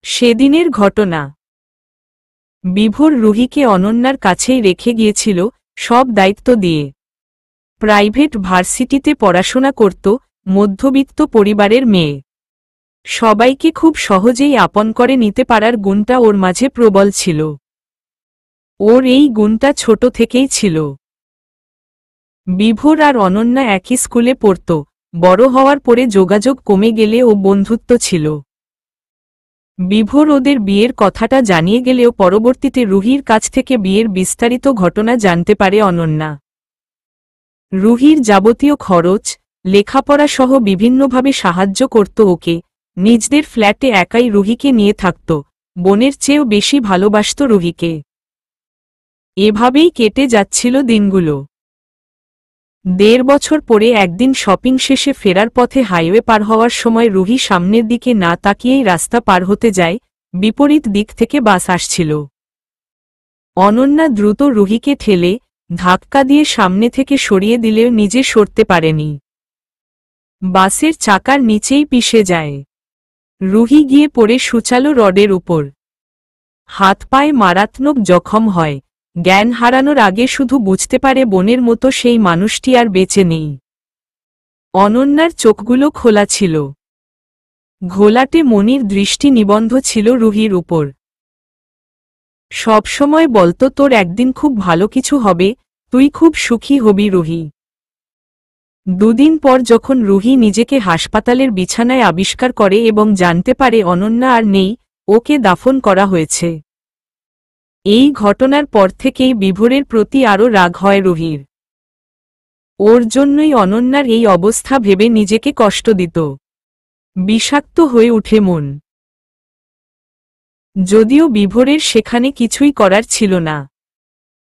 সেদিনের ঘটনা। বিভোর রুহিকে অনন্যার কাছেই রেখে গিয়েছিল, সব দায়িত্ব দিয়ে। প্রাইভেট ভার্সিটিতে পড়াশোনা করত, মধ্যবিত্ত পরিবারের মেয়ে। সবাইকে খুব সহজেই আপন করে নিতে পারার গুণটা ওর মাঝে প্রবল ছিল। ওর এই গুণটা ছোট থেকেই ছিল। বিভোর আর অনন্যা একই স্কুলে পড়ত, বড় হওয়ার পরে যোগাযোগ কমে গেলে ও বন্ধুত্ব ছিল। বিভোর ওদের বিয়ের কথাটা জানিয়ে গেলেও পরবর্তীতে রুহির কাছ থেকে বিয়ের বিস্তারিত ঘটনা জানতে পারে অনন্যা। রুহির যাবতীয় খরচ, লেখাপড়া সহ বিভিন্নভাবে সাহায্য করত ওকে। নিজদের ফ্ল্যাটে একাই রুহিকে নিয়ে থাকত, বোনের চেয়েও বেশি ভালোবাসত রুহিকে। এভাবেই কেটে যাচ্ছিল দিনগুলো। ১.৫ বছর পরে একদিন শপিং শেষে ফেরার পথে হাইওয়ে পার হওয়ার সময় রুহি সামনের দিকে না তাকিয়েই রাস্তা পার হতে যায়। বিপরীত দিক থেকে বাস আসছিল। অনন্যা দ্রুত রুহিকে ঠেলে, ধাক্কা দিয়ে সামনে থেকে সরিয়ে দিলেও নিজে সরতে পারেনি। বাসের চাকার নিচেই পিষে যায়। রুহি গিয়ে পড়ে সূচালো রডের উপর। হাত পায়ে মারাত্মক জখম হয়। জ্ঞান হারানোর আগে শুধু বুঝতে পারে বোনের মতো সেই মানুষটি আর বেঁচে নেই। অনন্যার চোখগুলো খোলা ছিল। ঘোলাটে মনির দৃষ্টি নিবন্ধ ছিল রুহির উপর। সবসময় বলতো তোর একদিন খুব ভালো কিছু হবে, তুই খুব সুখী হবি রুহি। ২ দিন পর যখন রুহি নিজেকে হাসপাতালের বিছানায় আবিষ্কার করে এবং জানতে পারে অনন্যা আর নেই, ওকে দাফন করা হয়েছে। এই ঘটনার পর থেকেই বিভোরের প্রতি আরও রাগ হয় রুহির। ওর জন্যই অনন্যার এই অবস্থা ভেবে নিজেকে কষ্ট দিত। বিষাক্ত হয়ে উঠে মন। যদিও বিভোরের সেখানে কিছুই করার ছিল না।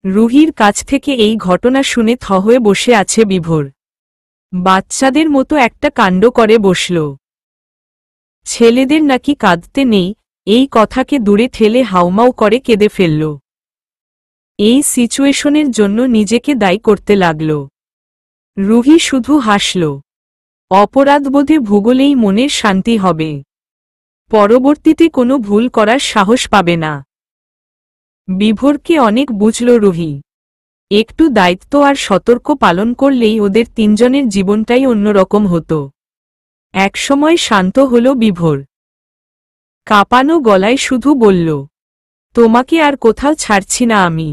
রুহির কাছ থেকে এই ঘটনা শুনে থ হয়ে বসে আছে বিভোর। বাচ্চাদের মতো একটা কাণ্ড করে বসল। ছেলেদের নাকি কাঁদতে নেই, এই কথাকে দূরে ঠেলে হাউমাউ করে কেঁদে ফেলল। এই সিচুয়েশনের জন্য নিজেকে দায়ী করতে লাগল। রুহি শুধু হাসল। অপরাধবোধে ভুগলেই মনের শান্তি হবে। পরবর্তীতে কোনো ভুল করার সাহস পাবে না। বিভোরকে অনেক বুঝল রুহি। একটু দায়িত্ব আর সতর্ক পালন করলেই ওদের তিনজনের জীবনটাই অন্যরকম হতো। একসময় শান্ত হল বিভোর। কাঁপানো গলায় শুধু বলল, তোমাকে আর কোথাও ছাড়ছি না আমি।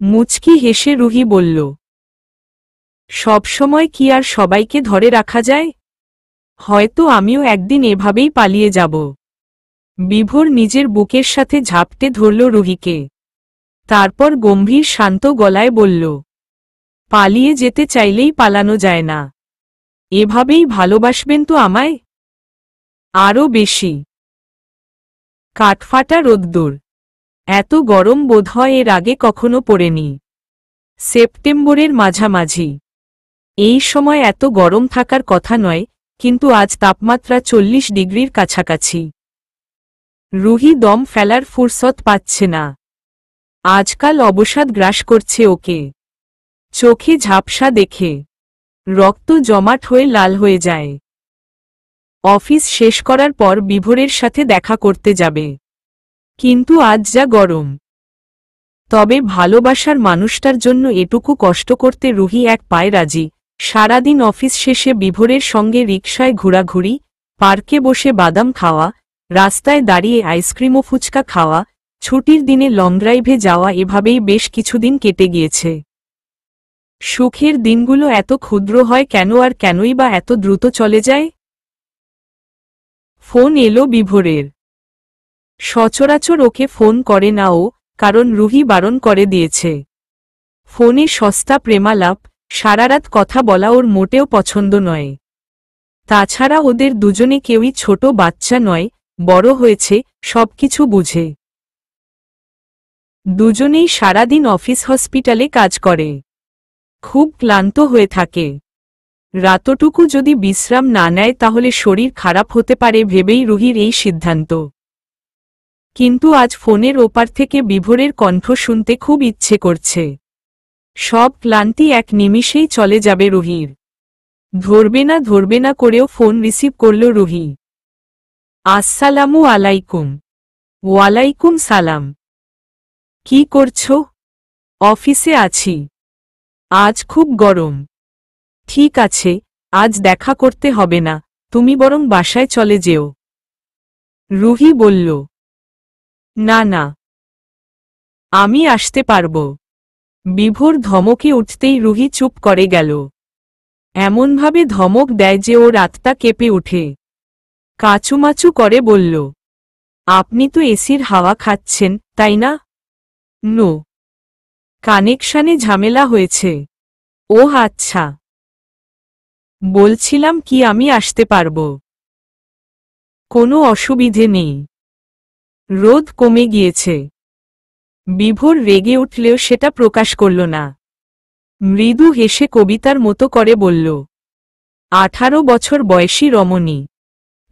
মুচকি হেসে রুহি বলল, সবসময় কি আর সবাইকে ধরে রাখা যায়? হয়তো আমিও একদিন এভাবেই পালিয়ে যাব। বিভোর নিজের বুকের সাথে ঝাপটে ধরল রুহিকে। তারপর গম্ভীর শান্ত গলায় বলল, পালিয়ে যেতে চাইলেই পালানো যায় না। এভাবেই ভালোবাসবেন তো আমায়? আরও বেশি। কাঠফাটা রোদ্দুর। এত গরম বোধহয় এর আগে কখনো পড়েনি। সেপ্টেম্বরের মাঝামাঝি। এই সময় এত গরম থাকার কথা নয়, কিন্তু আজ তাপমাত্রা 40 ডিগ্রির কাছাকাছি। রুহি দম ফেলার ফুরসত পাচ্ছে না। আজকাল অবসাদ গ্রাস করছে ওকে। চোখে ঝাপসা দেখে রক্ত জমাট হয়ে লাল হয়ে যায়। অফিস শেষ করার পর বিভোরের সাথে দেখা করতে যাবে, কিন্তু আজ যা গরম। তবে ভালোবাসার মানুষটার জন্য এটুকু কষ্ট করতে রুহি এক পায়ে রাজি। সারাদিন অফিস শেষে বিভোরের সঙ্গে রিকশায় ঘোরাঘুরি, পার্কে বসে বাদাম খাওয়া, রাস্তায় দাঁড়িয়ে আইসক্রিম ও ফুচকা খাওয়া, ছুটির দিনে লং ড্রাইভে যাওয়া, এভাবেই বেশ কিছুদিন কেটে গিয়েছে। সুখের দিনগুলো এত ক্ষুদ্র হয় কেন, আর কেনই বা এত দ্রুত চলে যায়? ফোন এলো বিভোরের। সচরাচর ওকে ফোন করে না ও, কারণ রুহি বারণ করে দিয়েছে। ফোনে সস্তা প্রেমালাপ, সারারাত কথা বলা ওর মোটেও পছন্দ নয়। তাছাড়া ওদের দুজনে কেউই ছোট বাচ্চা নয়, বড় হয়েছে, সবকিছু বুঝে। দুজনেই সারাদিন অফিস হসপিটালে কাজ করে। খুব ক্লান্ত হয়ে থাকে। রাতটুকু যদি বিশ্রাম না নেয় তাহলে শরীর খারাপ হতে পারে ভেবেই রুহির এই সিদ্ধান্ত। কিন্তু আজ ফোনের ওপার থেকে বিভোরের কণ্ঠ শুনতে খুব ইচ্ছে করছে। সব ক্লান্তি এক নিমিষেই চলে যাবে রুহির। ধরবে না করেও ফোন রিসিভ করল রুহি। আসসালামু আলাইকুম। ওয়ালাইকুম সালাম। কি করছো? অফিসে আছি। আজ খুব গরম। ঠিক আছে, আজ দেখা করতে হবে না, তুমি বরং বাসায় চলে যেও। রুহি বলল। না না, আমি আসতে পারব। বিভোর ধমকে উঠতেই রুহি চুপ করে গেল। এমনভাবে ধমক দেয় যে ওর আত্মা কেঁপে ওঠে। কাচুমাচু করে বলল, আপনি তো এসির হাওয়া খাচ্ছেন, তাই না? নো, কানেকশনে ঝামেলা হয়েছে। ওহ আচ্ছা। বলছিলাম কি আমি আসতে পারব। কোনো অসুবিধে নেই। রোদ কমে গিয়েছে। বিভোর রেগে উঠলেও সেটা প্রকাশ করল না। মৃদু হেসে কবিতার মতো করে বলল, 18 বছর বয়সী রমণী,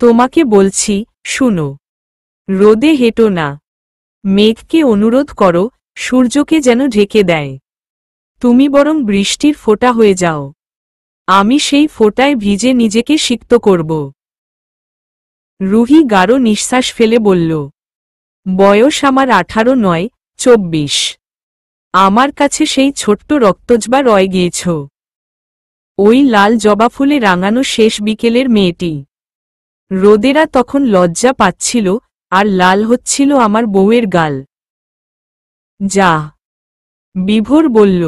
তোমাকে বলছি, শুনো। রোদে হেঁটো না। মেঘকে অনুরোধ করো, সূর্যকে যেন ঢেকে দেয়। তুমি বরং বৃষ্টির ফোঁটা হয়ে যাও। আমি সেই ফোঁটায় ভিজে নিজেকে সিক্ত করব। রুহি গাঢ় নিঃশ্বাস ফেলে বলল, বয়স আমার 18 নয়, 24। আমার কাছে সেই ছোট্ট রক্তজবা রয়ে গিয়েছ। ওই লাল জবা ফুলে রাঙানো শেষ বিকেলের মেয়েটি। রোদেরা তখন লজ্জা পাচ্ছিল, আর লাল হচ্ছিল আমার বউয়ের গাল। যা। বিভোর বলল,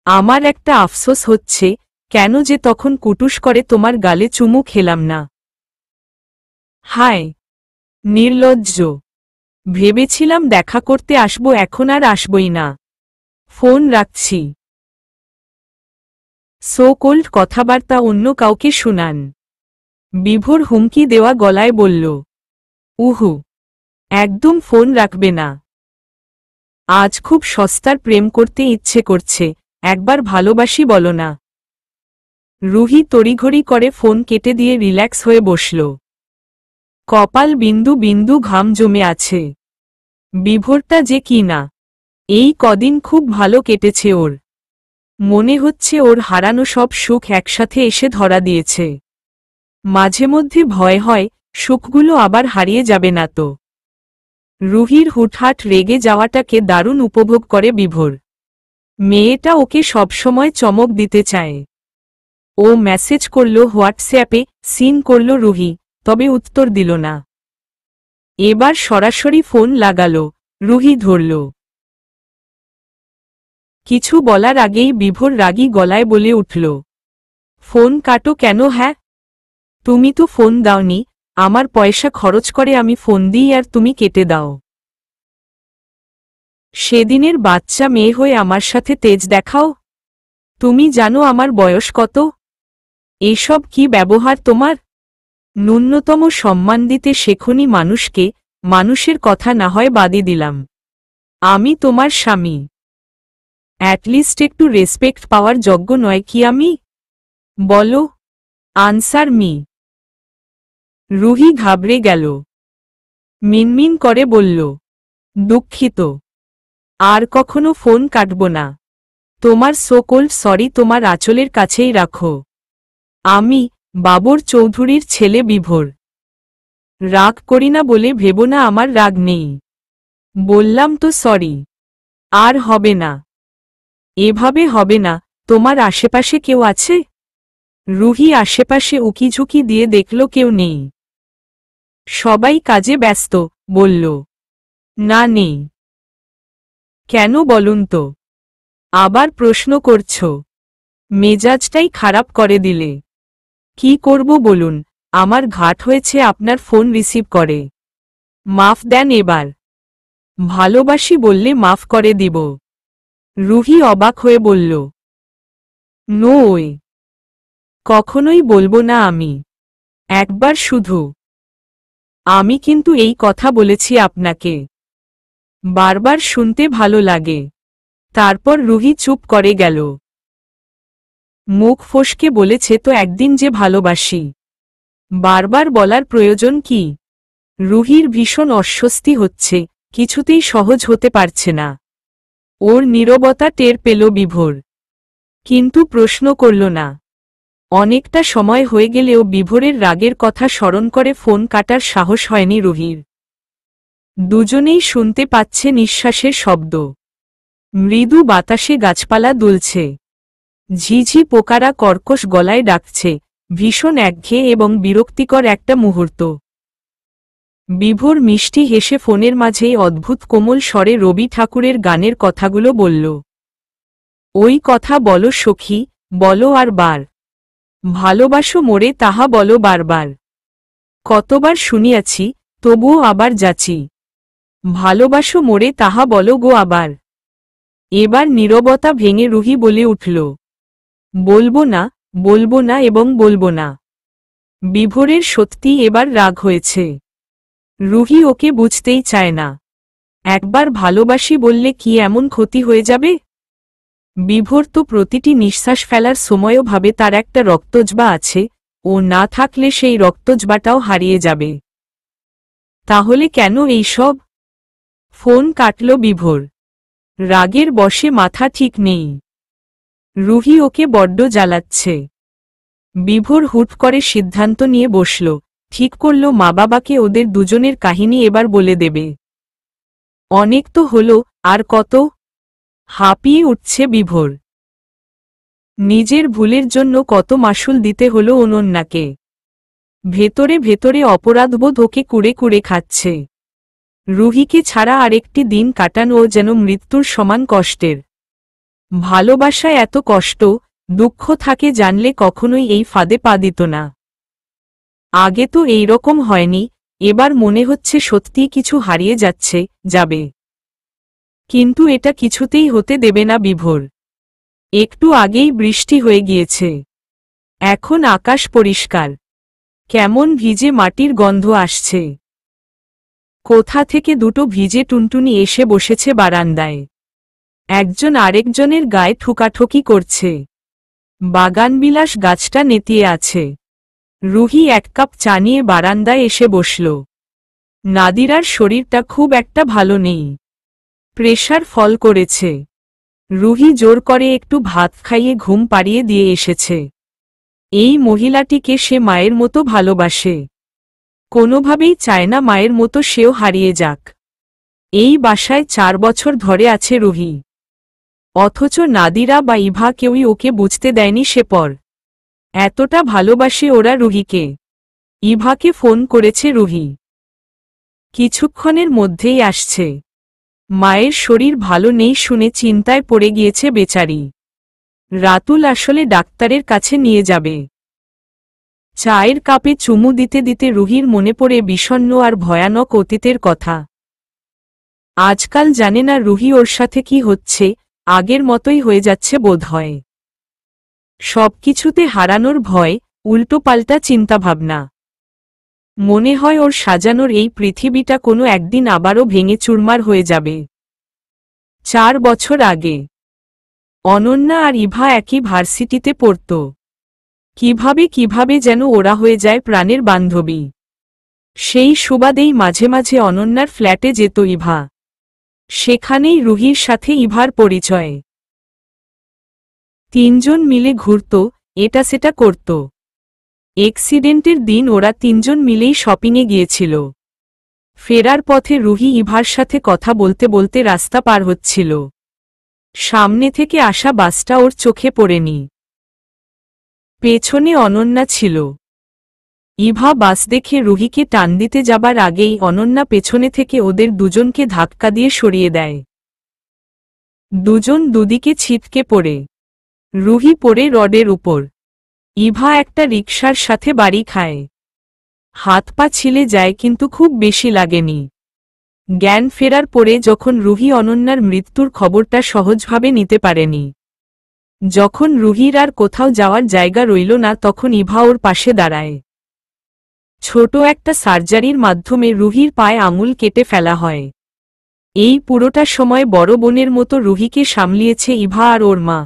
আমার একটা আফসোস হচ্ছে, কেন যে তখন কুটুস করে তোমার গালে চুমু খেলাম না। হায়, নির্লজ্জ। ভেবেছিলাম দেখা করতে আসব, এখন আর আসবই না। ফোন রাখছি। সো কোল্ড কথাবার্তা অন্য কাউকে শুনান। বিভোর হুমকি দেওয়া গলায় বলল, উহু, একদম ফোন রাখবে না। আজ খুব সস্তার প্রেম করতে ইচ্ছে করছে, একবার ভালোবাসি বলো না। রুহি তড়িঘড়ি করে ফোন কেটে দিয়ে রিল্যাক্স হয়ে বসল। কপাল বিন্দু বিন্দু ঘাম জমে আছে। বিভোরটা যে কি না। এই কদিন খুব ভালো কেটেছে ওর। মনে হচ্ছে ওর হারানো সব সুখ একসাথে এসে ধরা দিয়েছে। মাঝে মধ্যে ভয় হয়, সুখগুলো আবার হারিয়ে যাবে না তো। রুহির হুটহাট রেগে যাওয়াটাকে দারুণ উপভোগ করে বিভোর। মেয়েটা ওকে সবসময় চমক দিতে চায়। ও মেসেজ করল হোয়াটসঅ্যাপে, সিন করল রুহি, তবে উত্তর দিল না। এবার সরাসরি ফোন লাগালো, রুহি ধরল। কিছু বলার আগেই বিভোর রাগী গলায় বলে উঠল, ফোন কাটো কেন? হ্যাঁ, তুমি তো ফোন দাওনি, আমার পয়সা খরচ করে আমি ফোন দিই আর তুমি কেটে দাও। সেদিনের বাচ্চা মেয়ে হয়ে আমার সাথে তেজ দেখাও? তুমি জানো আমার বয়স কত? এসব কি ব্যবহার তোমার? ন্যূনতম সম্মান দিতে শেখনি মানুষকে, মানুষের কথা না হয় বাদই দিলাম। আমি তোমার স্বামী। অ্যাটলিস্ট একটু রেসপেক্ট পাওয়ার যোগ্য নয় কি আমি? বলো, আনসার মি। রুহি ঘাবড়ে গেল। মিনমিন করে বলল, দুঃখিত। আর কখনো ফোন কাটব না। তোমার সোকোল্ড সরি তোমার আঁচলের কাছেই রাখো। আমি, বাবর চৌধুরীর ছেলে বিভোর। রাগ করি না বলে ভেবো না আমার রাগ নেই। বললাম তো সরি। আর হবে না। এভাবে হবে না। তোমার আশেপাশে কেউ আছে? রুহি আশেপাশে উকিঝুঁকি দিয়ে দেখল কেউ নেই। সবাই কাজে ব্যস্ত, বলল। না নেই। কেন বলুন তো? আবার প্রশ্ন করছ? মেজাজটাই খারাপ করে দিলে। কি করব বলুন, আমার ঘাট হয়েছে আপনার ফোন রিসিভ করে। মাফ দেন এবার। ভালোবাসি বললে মাফ করে দিব। রুহি অবাক হয়ে বলল, নো ওয়ে। কখনোই বলবো না আমি। একবার শুধু। আমি কিন্তু এই কথা বলেছি আপনাকে। বারবার শুনতে ভালো লাগে। তারপর রুহি চুপ করে গেল। মুখ ফসকে বলেছে তো একদিন যে ভালোবাসি। বারবার বলার প্রয়োজন কি? রুহির ভীষণ অস্বস্তি হচ্ছে, কিছুতেই সহজ হতে পারছে না। ওর নীরবতা টের পেল বিভোর। কিন্তু প্রশ্ন করল না। অনেকটা সময় হয়ে গেলেও বিভোরের রাগের কথা স্মরণ করে ফোন কাটার সাহস হয়নি রুহির। দুজনেই শুনতে পাচ্ছে নিঃশ্বাসের শব্দ। মৃদু বাতাসে গাছপালা দুলছে। ঝিঝি পোকারা কর্কশ গলায় ডাকছে। ভীষণ একঘেয়ে এবং বিরক্তিকর একটা মুহূর্ত। বিভোর মিষ্টি হেসে ফোনের মাঝেই অদ্ভুত কোমল স্বরে রবি ঠাকুরের গানের কথাগুলো বলল। ওই কথা বলো সখী, বলো আর বার। ভালোবাসো মোরে তাহা বলো বারবার। কতবার শুনিয়াছি, তবুও আবার যাচি। ভালোবাসো মোরে তাহা বলো গো আবার। এবার নীরবতা ভেঙে রুহি বলে উঠল, বলবো না এবং বলবো না। বিভোরের সত্যি এবার রাগ হয়েছে। রুহি ওকে বুঝতেই চায় না। একবার ভালোবাসি বললে কি এমন ক্ষতি হয়ে যাবে? বিভোর তো প্রতিটি নিঃশ্বাস ফেলার সময়ও ভাবে তার একটা রক্তজবা আছে, ও না থাকলে সেই রক্তজবাটাও হারিয়ে যাবে। তাহলে কেন এই সব? ফোন কাটল বিভোর। রাগের বশে মাথা ঠিক নেই। রুহি ওকে বড্ড জ্বালাচ্ছে। বিভোর হুট করে সিদ্ধান্ত নিয়ে বসল, ঠিক করল মা বাবাকে ওদের দুজনের কাহিনী এবার বলে দেবে। অনেক তো হলো, আর কত? হাঁপিয়ে উঠছে বিভোর। নিজের ভুলের জন্য কত মাশুল দিতে হলো অনন্যাকে। ভেতরে ভেতরে অপরাধবোধ ওকে কুড়ে কুড়ে খাচ্ছে। রুহিকে ছাড়া আরেকটি দিন কাটানো যেন মৃত্যুর সমান কষ্টের। ভালোবাসায় এত কষ্ট, দুঃখ থাকে জানলে কখনোই এই ফাঁদে পা দিত না। আগে তো এই রকম হয়নি, এবার মনে হচ্ছে সত্যিই কিছু হারিয়ে যাবে। কিন্তু এটা কিছুতেই হতে দেবে না বিভোর। একটু আগেই বৃষ্টি হয়ে গিয়েছে। এখন আকাশ পরিষ্কার। কেমন ভিজে মাটির গন্ধ আসছে। কোথা থেকে দুটো ভিজে টুনটুনি এসে বসেছে বারান্দায়। একজন আরেকজনের গায়ে ঠুকাঠুকি করছে। বাগানবিলাস গাছটা নেতিয়ে আছে। রুহি এক কাপ চা নিয়ে বারান্দায় এসে বসল। নাদিরার শরীরটা খুব একটা ভালো নেই। প্রেশার ফল করেছে। রুহি জোর করে একটু ভাত খাইয়ে ঘুম পাড়িয়ে দিয়ে এসেছে। এই মহিলাটিকে সে মায়ের মতো ভালোবাসে। কোনোভাবেই চায় না মায়ের মতো সেও হারিয়ে যাক। এই বাসায় 4 বছর ধরে আছে রুহি। অথচ নাদিরা বা ইভা কেউই ওকে বুঝতে দেয়নি সে পর। এতটা ভালোবাসে ওরা রুহিকে। ইভাকে ফোন করেছে রুহি। কিছুক্ষণের মধ্যেই আসছে। মায়ের শরীর ভালো নেই শুনে চিন্তায় পড়ে গিয়েছে বেচারি। রাতুল আসলে ডাক্তারের কাছে নিয়ে যাবে। চায়ের কাপে চুমু দিতে দিতে রুহির মনে পড়ে বিষণ্ণ আর ভয়ানক অতীতের কথা। আজকাল জানে না রুহি ওর সাথে কি হচ্ছে, আগের মতোই হয়ে যাচ্ছে বোধহয়। সবকিছুতে হারানোর ভয়, উল্টোপাল্টা চিন্তাভাবনা। মনে হয় ওর সাজানোর এই পৃথিবীটা কোনো একদিন আবারও ভেঙে চুরমার হয়ে যাবে। 4 বছর আগে অনন্যা আর ইভা একই ভার্সিটিতে পড়ত। কিভাবে যেন ওরা হয়ে যায় প্রাণের বান্ধবী। সেই সুবাদেই মাঝে মাঝে অনন্যার ফ্ল্যাটে যেত ইভা। সেখানেই রুহির সাথে ইভার পরিচয়। 3 জন মিলে ঘুরত, এটা সেটা করত। এক্সিডেন্টের দিন ওরা 3 জন মিলেই শপিংয়ে গিয়েছিল। ফেরার পথে রুহি ইভার সাথে কথা বলতে বলতে রাস্তা পার হচ্ছিল। সামনে থেকে আসা বাসটা ওর চোখে পড়েনি। পেছনে অনন্যা ছিল। ইভা বাস দেখে রুহিকে টান দিতে যাবার আগেই অনন্যা পেছনে থেকে ওদের দুজনকে ধাক্কা দিয়ে সরিয়ে দেয়। দুজন দুদিকে ছিটকে পড়ে। রুহি পড়ে রডের উপর। ইভা একটা রিকশার সাথে বাড়ি খায়। হাত পা ছিলে যায় কিন্তু খুব বেশি লাগেনি। জ্ঞান ফেরার পরে যখন রুহি অনন্যার মৃত্যুর খবরটা সহজভাবে নিতে পারেনি। যখন রুহির আর কোথাও যাওয়ার জায়গা রইল না তখন ইভা ওর পাশে দাঁড়ায়। ছোট একটা সার্জারির মাধ্যমে রুহির পায়ে আঙুল কেটে ফেলা হয়। এই পুরোটা সময় বড় বোনের মতো রুহিকে সামলিয়েছে ইভা আর ওর মা।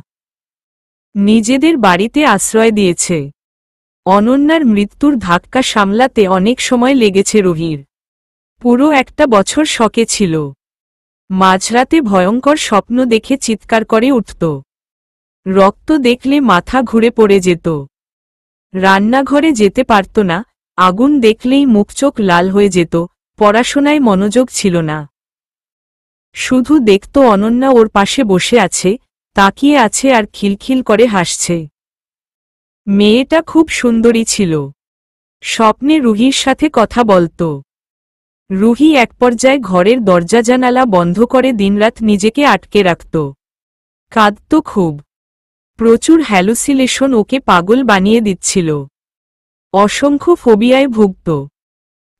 নিজেদের বাড়িতে আশ্রয় দিয়েছে। অনন্যার মৃত্যুর ধাক্কা সামলাতে অনেক সময় লেগেছে রুহির। পুরো একটা বছর শকে ছিল। মাঝরাতে ভয়ঙ্কর স্বপ্ন দেখে চিৎকার করে উঠত। রক্ত দেখলে মাথা ঘুরে পড়ে যেত। রান্নাঘরে যেতে পারত না, আগুন দেখলেই মুখ চোখ লাল হয়ে যেত, পড়াশোনায় মনোযোগ ছিল না। শুধু দেখত অনন্যা ওর পাশে বসে আছে, তাকিয়ে আছে আর খিলখিল করে হাসছে। মেয়েটা খুব সুন্দরী ছিল। স্বপ্নে রুহির সাথে কথা বলত। রুহি এক পর্যায়ে ঘরের দরজা জানালা বন্ধ করে দিনরাত নিজেকে আটকে রাখত। কাঁদত খুব। প্রচুর হ্যালুসিনেশন ওকে পাগল বানিয়ে দিচ্ছিল। অসংখ্য ফোবিয়ায় ভুগত।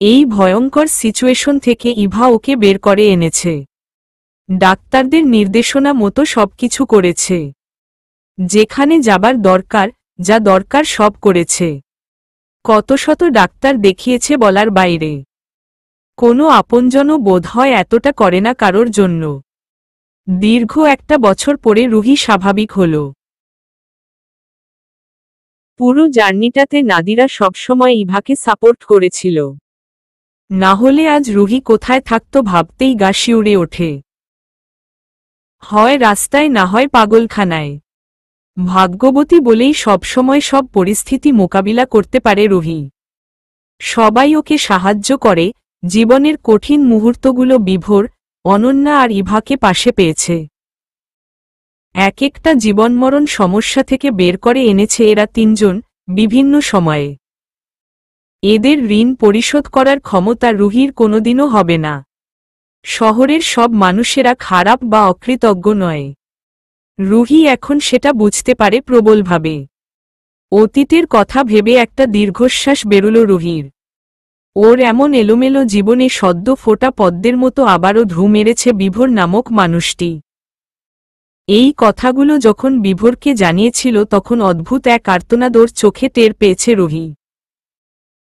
এই ভয়ঙ্কর সিচুয়েশন থেকে ইভা ওকে বের করে এনেছে। ডাক্তারদের নির্দেশনা মতো সবকিছু করেছে। যেখানে যাবার দরকার, যা দরকার সব করেছে। কত শত ডাক্তার দেখিয়েছে বলার বাইরে। কোনো আপনজনও বোধহয় এতটা করে না কারোর জন্য। দীর্ঘ একটা বছর পরে রুহি স্বাভাবিক হল। পুরো জার্নিটাতে নাদিরা সবসময় ইভাকে সাপোর্ট করেছিল। না হলে আজ রুহি কোথায় থাকত ভাবতেই গা শিউরে ওঠে। হয় রাস্তায়, না হয় পাগলখানায়। ভাগ্যবতী বলেই সবসময় সব পরিস্থিতি মোকাবিলা করতে পারে রুহি। সবাই ওকে সাহায্য করে। জীবনের কঠিন মুহূর্তগুলো বিভোর, অনন্যা আর ইভাকে পাশে পেয়েছে। এক একটা জীবনমরণ সমস্যা থেকে বের করে এনেছে এরা তিনজন, বিভিন্ন সময়ে। এদের ঋণ পরিশোধ করার ক্ষমতা রুহির কোনোদিনও হবে না। শহরের সব মানুষেরা খারাপ বা অকৃতজ্ঞ নয়। রুহি এখন সেটা বুঝতে পারে প্রবলভাবে। অতীতের কথা ভেবে একটা দীর্ঘশ্বাস বেরুল রুহির। ওর এমন এলোমেলো জীবনে সদ্য ফোটা পদ্মের মতো আবারও ঢু মেরেছে বিভোর নামক মানুষটি। এই কথাগুলো যখন বিভোরকে জানিয়েছিল তখন অদ্ভুত এক আর্তনাদ ওর চোখে টের পেয়েছে রুহি।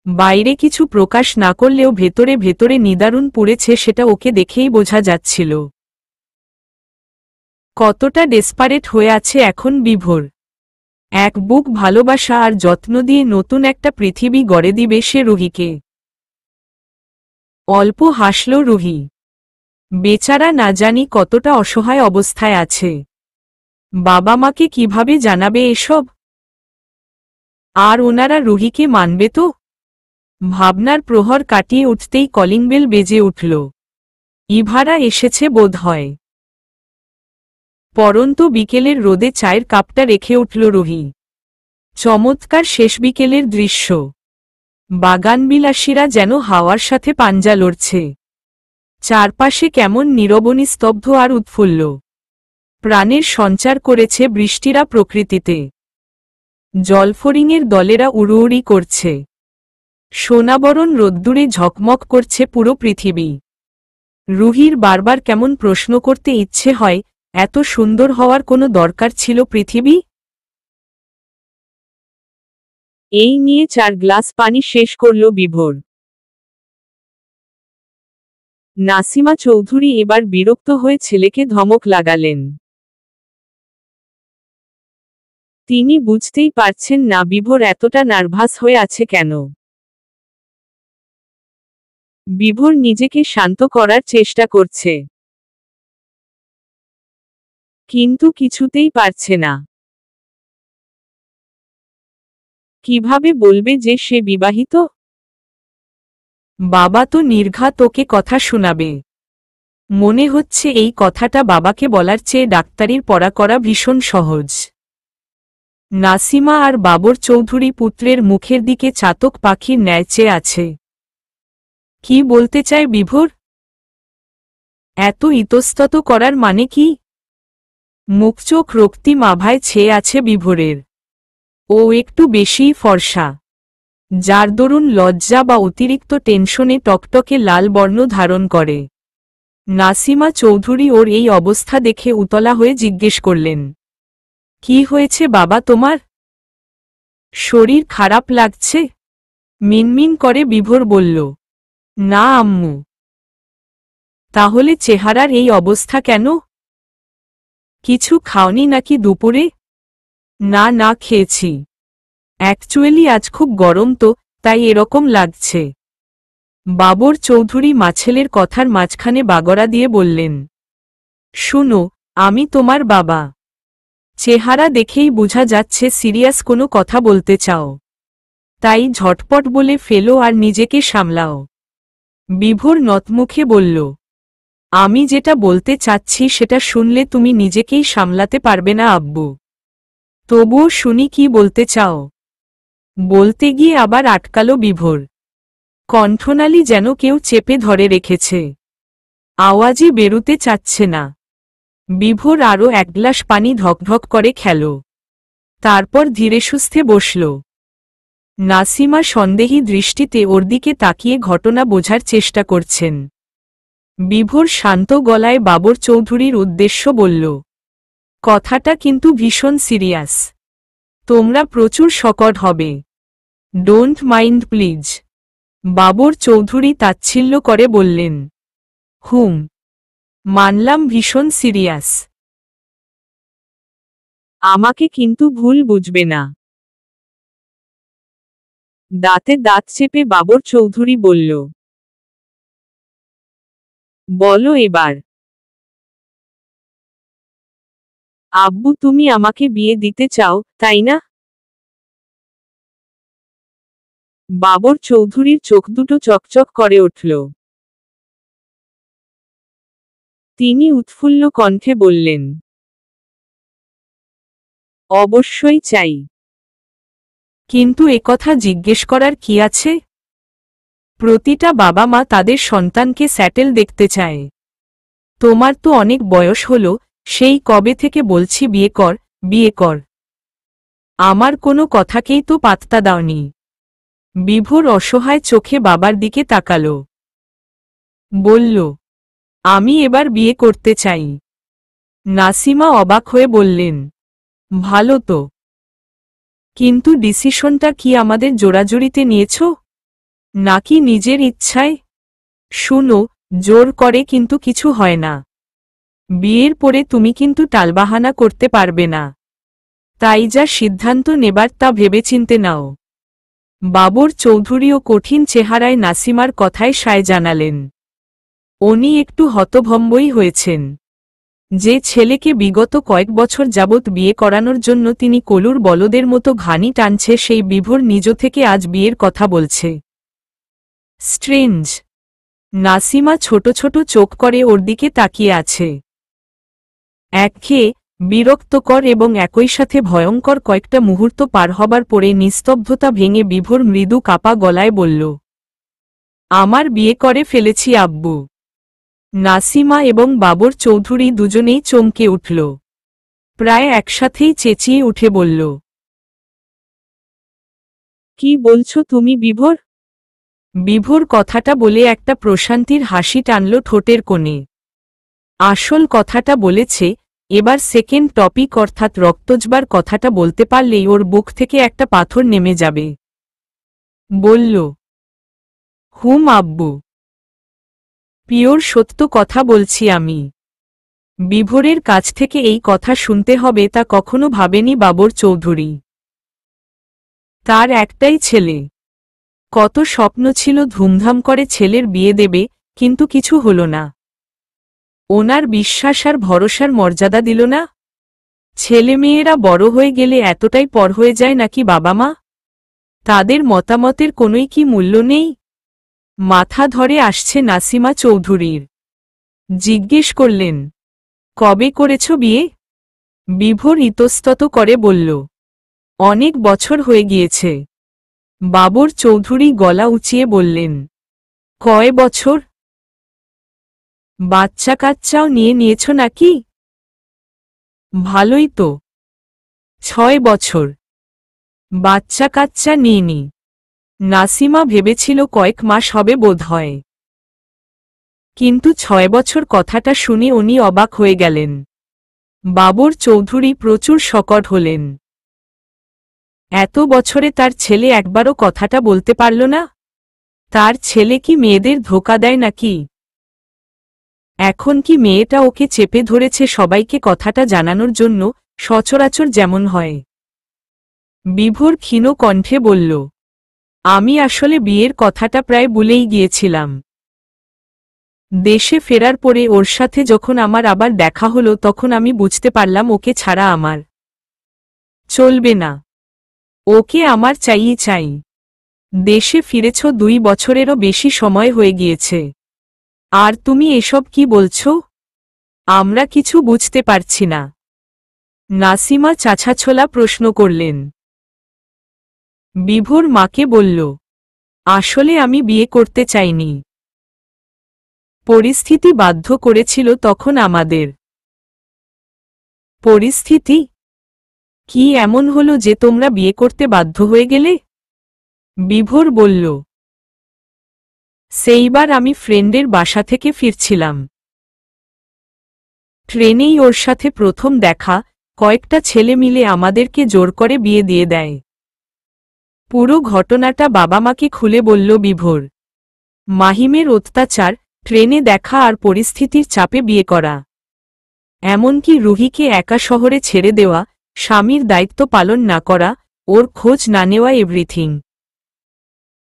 বাইরে কিছু প্রকাশ না করলেও ভেতরে ভেতরে নিদারুণ পুড়েছে, সেটা ওকে দেখেই বোঝা যাচ্ছিল। কতটা ডেসপারেট হয়ে আছে এখন বিভোর। এক বুক ভালোবাসা আর যত্ন দিয়ে নতুন একটা পৃথিবী গড়ে দিবে সে রুহিকে। অল্প হাসল রুহি। বেচারা না জানি কতটা অসহায় অবস্থায় আছে। বাবা মাকে কিভাবে জানাবে এসব? আর ওনারা রুহিকে মানবে তো? ভাবনার প্রহর কাটিয়ে উঠতেই কলিং বেল বেজে উঠল। ইভারা এসেছে বোধহয়। পরন্ত বিকেলের রোদে চায়ের কাপটা রেখে উঠল রুহি। চমৎকার শেষ বিকেলের দৃশ্য। বাগানবিলাসীরা যেন হাওয়ার সাথে পাঞ্জা লড়ছে। চারপাশে কেমন নীরবনী, স্তব্ধ আর উৎফুল্ল। প্রাণের সঞ্চার করেছে বৃষ্টিরা প্রকৃতিতে। জলফড়িংয়ের দলেরা উড়ুউড়ি করছে। সোনাবরণ রোদ্দুরে ঝকমক করছে পুরো পৃথিবী। রুহির বারবার কেমন প্রশ্ন করতে ইচ্ছে হয়, এত সুন্দর হওয়ার কোনো দরকার ছিল পৃথিবী? এই নিয়ে 4 গ্লাস পানি শেষ করল বিভোর। নাসিমা চৌধুরী এবার বিরক্ত হয়ে ছেলেকে ধমক লাগালেন। তিনি বুঝতেই পারছেন না বিভোর এতটা নার্ভাস হয়ে আছে কেন। বিভোর নিজেকে শান্ত করার চেষ্টা করছে, কিন্তু কিছুতেই পারছে না। কিভাবে বলবে যে সে বিবাহিত? বাবা তো নির্ঘাত ওকে কথা শোনাবে। মনে হচ্ছে এই কথাটা বাবাকে বলার চেয়ে ডাক্তারির পড়া করা ভীষণ সহজ। নাসিমা আর বাবর চৌধুরী পুত্রের মুখের দিকে চাতক পাখির ন্যায় চেয়ে আছে। কি বলতে চায় বিভোর? এত ইতস্তত করার মানে কি? মুখচোখ রক্তিম আভায় ছেয়ে আছে বিভোরের। ও একটু বেশিই ফর্সা, যার দরুন লজ্জা বা অতিরিক্ত টেনশনে টকটকে লাল বর্ণ ধারণ করে। নাসিমা চৌধুরী ওর এই অবস্থা দেখে উতলা হয়ে জিজ্ঞেস করলেন, কি হয়েছে বাবা তোমার? শরীর খারাপ লাগছে? মিনমিন করে বিভোর বলল, না আম্মু। তাহলে চেহারার এই অবস্থা কেন? কিছু খাওনি নাকি দুপুরে? না না, খেয়েছি। অ্যাকচুয়ালি আজ খুব গরম তো, তাই এরকম লাগছে। বাবর চৌধুরী মাছেলের কথার মাঝখানে বাগড়া দিয়ে বললেন, শুনো, আমি তোমার বাবা। চেহারা দেখেই বোঝা যাচ্ছে সিরিয়াস কোনো কথা বলতে চাও। তাই ঝটপট বলে ফেলো আর নিজেকে সামলাও। বিভোর নতমুখে বলল, আমি যেটা বলতে চাচ্ছি সেটা শুনলে তুমি নিজেকেই সামলাতে পারবে না আব্বু। তবুও শুনি কি বলতে চাও। বলতে গিয়ে আবার আটকালো বিভোর। কণ্ঠনালী যেন কেউ চেপে ধরে রেখেছে। আওয়াজই বেরুতে চাচ্ছে না। বিভোর আরও এক গ্লাস পানি ঢকঢক করে খেল। তারপর ধীরে সুস্থে বসল। নাসিমা সন্দেহী দৃষ্টিতে ওর দিকে তাকিয়ে ঘটনা বোঝার চেষ্টা করছেন। বিভোর শান্ত গলায় বাবর চৌধুরীর উদ্দেশ্য বলল, কথাটা কিন্তু ভীষণ সিরিয়াস। তোমরা প্রচুর শকট হবে। Don't mind please. Babar Chowdhury তাচ্ছিল্য করে বললেন, হুম, মানলাম ভীষণ সিরিয়াস। আমাকে কিন্তু ভুল বুঝবে না। দাঁতে দাঁত চেপে বাবর চৌধুরী বলল, বলো এবার। আব্বু তুমি আমাকে বিয়ে দিতে চাও, তাই না? বাবর চৌধুরীর চোখ দুটো চকচক করে উঠল। তিনি উৎফুল্ল কণ্ঠে বললেন, অবশ্যই চাই। কিন্তু একথা জিজ্ঞেস করার কি আছে? প্রতিটা বাবা মা তাদের সন্তানকে স্যাটেল দেখতে চায়। তোমার তো অনেক বয়স হলো, সেই কবে থেকে বলছি বিয়ে কর, বিয়ে কর। আমার কোনো কথাকেই তো পাত্তা দাওনি। বিভোর অসহায় চোখে বাবার দিকে তাকাল। বলল, আমি এবার বিয়ে করতে চাই। নাসিমা অবাক হয়ে বললেন, ভালো তো। কিন্তু ডিসিশনটা কি আমাদের জোরাজুরিতে নিয়েছ, নাকি নিজের ইচ্ছায়? শুনো, জোর করে কিন্তু কিছু হয় না। বিয়ের পরে তুমি কিন্তু টালবাহানা করতে পারবে না। তাই যা সিদ্ধান্ত নেবার তা ভেবেচিন্তে নাও। বাবর চৌধুরীও কঠিন চেহারায় নাসিমার কথায় সায় জানালেন। উনি একটু হতভম্বই হয়েছেন। যে ছেলেকে বিগত কয়েক বছর যাবৎ বিয়ে করানোর জন্য তিনি কলুর বলদের মতো ঘানি টানছে, সেই বিভোর নিজ থেকে আজ বিয়ের কথা বলছে। স্ট্রেঞ্জ। নাসিমা ছোট ছোট চোখ করে ওর দিকে তাকিয়ে আছে। একঘেয়ে, বিরক্তকর এবং একই সাথে ভয়ঙ্কর কয়েকটা মুহূর্ত পার হবার পরে নিস্তব্ধতা ভেঙে বিভোর মৃদু কাপা গলায় বলল, আমার বিয়ে করে ফেলেছি আব্বু। নাসিমা এবং বাবর চৌধুরী দুজনেই চমকে উঠল। প্রায় একসাথেই চেঁচিয়ে উঠে বলল, কি বলছো তুমি বিভোর? বিভোর কথাটা বলে একটা প্রশান্তির হাসি টানল ঠোঁটের কোণে। আসল কথাটা বলেছে। এবার সেকেন্ড টপিক অর্থাৎ রক্তজবার কথাটা বলতে পারলেই ওর বুক থেকে একটা পাথর নেমে যাবে। বলল, হুম আব্বু, পিওর সত্য কথা বলছি আমি। বিভোরের কাছ থেকে এই কথা শুনতে হবে তা কখনো ভাবেনি বাবর চৌধুরী। তার একটাই ছেলে। কত স্বপ্ন ছিল ধুমধাম করে ছেলের বিয়ে দেবে, কিন্তু কিছু হলো না। ওনার বিশ্বাস আর ভরসার মর্যাদা দিল না। ছেলেমেয়েরা বড় হয়ে গেলে এতটাই পর হয়ে যায় নাকি বাবা মা? তাদের মতামতের কোনোই কি মূল্য নেই? মাথা ধরে আসছে নাসিমা চৌধুরীর। জিজ্ঞেস করলেন, কবে করেছ বিয়ে? বিভোর ইতস্তত করে বলল, অনেক বছর হয়ে গিয়েছে। বাবর চৌধুরী গলা উঁচিয়ে বললেন, কয় বছর? বাচ্চা কাচ্চাও নিয়ে নিয়েছ নাকি? ভালোই তো। 6 বছর। বাচ্চা কাচ্চা নিইনি। নাসিমা ভেবেছিল কয়েক মাস হবে বোধহয়। কিন্তু 6 বছর কথাটা শুনে উনি অবাক হয়ে গেলেন। বাবর চৌধুরী প্রচুর শকট হলেন। এত বছরে তার ছেলে একবারও কথাটা বলতে পারল না? তার ছেলে কি মেয়েদের ধোঁকা দেয় নাকি? এখন কি মেয়েটা ওকে চেপে ধরেছে সবাইকে কথাটা জানানোর জন্য, সচরাচর যেমন হয়? বিভোর ক্ষীণ কণ্ঠে বলল, আমি আসলে বিয়ের কথাটা প্রায় ভুলেই গিয়েছিলাম। দেশে ফেরার পরে ওর সাথে যখন আমার আবার দেখা হলো তখন আমি বুঝতে পারলাম ওকে ছাড়া আমার চলবে না। ওকে আমার চাইই চাই। দেশে ফিরেছ 2 বছরেরও বেশি সময় হয়ে গিয়েছে। আর তুমি এসব কি বলছো? আমরা কিছু বুঝতে পারছি না। নাসিমা চাছাছোলা প্রশ্ন করলেন। বিভোর মাকে বলল, আসলে আমি বিয়ে করতে চাইনি। পরিস্থিতি বাধ্য করেছিল তখন আমাদের। পরিস্থিতি? কি এমন হলো যে তোমরা বিয়ে করতে বাধ্য হয়ে গেলে? বিভোর বলল, সেইবার আমি ফ্রেন্ডের বাসা থেকে ফিরছিলাম। ট্রেনেই ওর সাথে প্রথম দেখা, কয়েকটা ছেলে মিলে আমাদেরকে জোর করে বিয়ে দিয়ে দেয়। পুরো ঘটনাটা বাবা মাকে খুলে বলল বিভোর। মাহিমের অত্যাচার, ট্রেনে দেখা আর পরিস্থিতির চাপে বিয়ে করা। এমনকি রুহিকে একা শহরে ছেড়ে দেওয়া, স্বামীর দায়িত্ব পালন না করা, ওর খোঁজ না নেওয়া, এভরিথিং।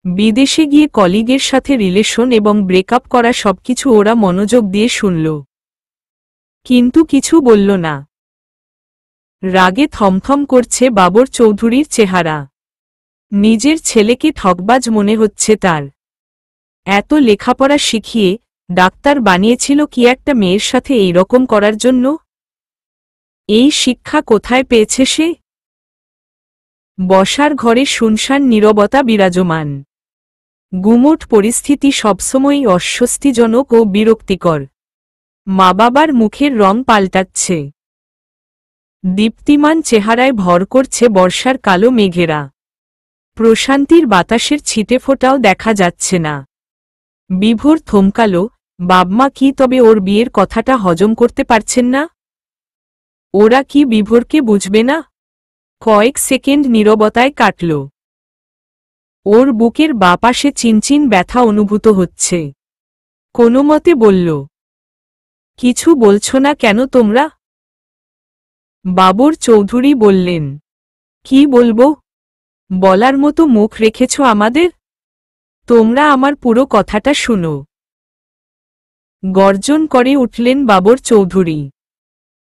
বিদেশে গিয়ে কলিগের সাথে রিলেশন এবং ব্রেকআপ করা সবকিছু ওরা মনোযোগ দিয়ে শুনল, কিন্তু কিছু বলল না। রাগে থমথম করছে বাবর চৌধুরীর চেহারা। নিজের ছেলেকে ঠকবাজ মনে হচ্ছে তার। এত লেখাপড়া শিখিয়ে ডাক্তার বানিয়েছিল কি একটা মেয়ের সাথে এই রকম করার জন্য? এই শিক্ষা কোথায় পেয়েছে সে? বসার ঘরে শুনশান নীরবতা বিরাজমান। গুমোট পরিস্থিতি সবসময়ই অস্বস্তিজনক ও বিরক্তিকর। মা বাবার মুখের রং পাল্টাচ্ছে। দীপ্তিমান চেহারায় ভর করছে বর্ষার কালো মেঘেরা। প্রশান্তির বাতাসের ছিটেফোঁটাও দেখা যাচ্ছে না। বিভোর থমকালো। বাবমা কি তবে ওর বিয়ের কথাটা হজম করতে পারছেন না? ওরা কি বিভোরকে বুঝবে না? কয়েক সেকেন্ড নীরবতায় কাটল। ওর বুকের বাপাশে চিনচিন ব্যথা অনুভূত হচ্ছে। কোনোমতে বলল, কিছু বলছো না কেন তোমরা? বাবর চৌধুরী বললেন, কি বলবো? বলার মতো মুখ রেখেছ আমাদের? তোমরা আমার পুরো কথাটা শুনো। গর্জন করে উঠলেন বাবর চৌধুরী।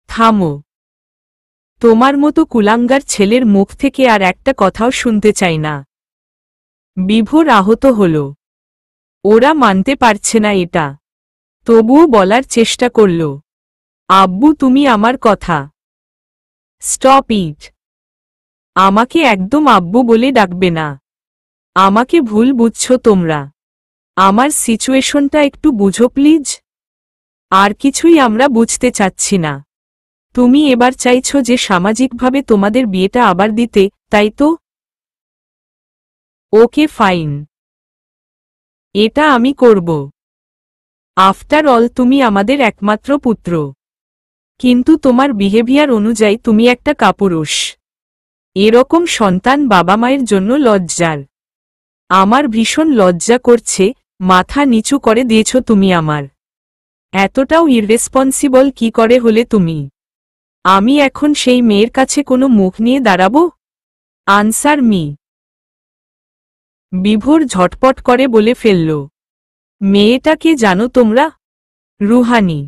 থামো। তোমার মতো কুলাঙ্গার ছেলের মুখ থেকে আর একটা কথাও শুনতে চাই না। বিভোর আহত হল। ওরা মানতে পারছে না এটা। তবুও বলার চেষ্টা করল, আব্বু তুমি আমার কথা। Stop it. আমাকে একদম আব্বু বলে ডাকবে না। আমাকে ভুল বুঝছো তোমরা। আমার সিচুয়েশনটা একটু বুঝো প্লিজ। আর কিছুই আমরা বুঝতে চাচ্ছি না। তুমি এবার চাইছো যে সামাজিকভাবে তোমাদের বিয়েটা আবার দিতে, তাই তো? Okay fine. এটা আমি করব। আফটার অল তুমি আমাদের একমাত্র পুত্র। কিন্তু তোমার বিহেভিয়ার অনুযায়ী তুমি একটা কাপুরুষ। এরকম সন্তান বাবা মায়ের জন্য লজ্জার। আমার ভীষণ লজ্জা করছে। মাথা নিচু করে দিয়েছ তুমি আমার। এতটাও ইররেসপন্সিবল কি করে হলে তুমি? আমি এখন সেই মেয়ের কাছে কোনো মুখ নিয়ে দাঁড়াবো? Answer me. বিভোর ঝটপট করে বলে ফেলল, মেয়েটাকে জানো তোমরা? রুহানি।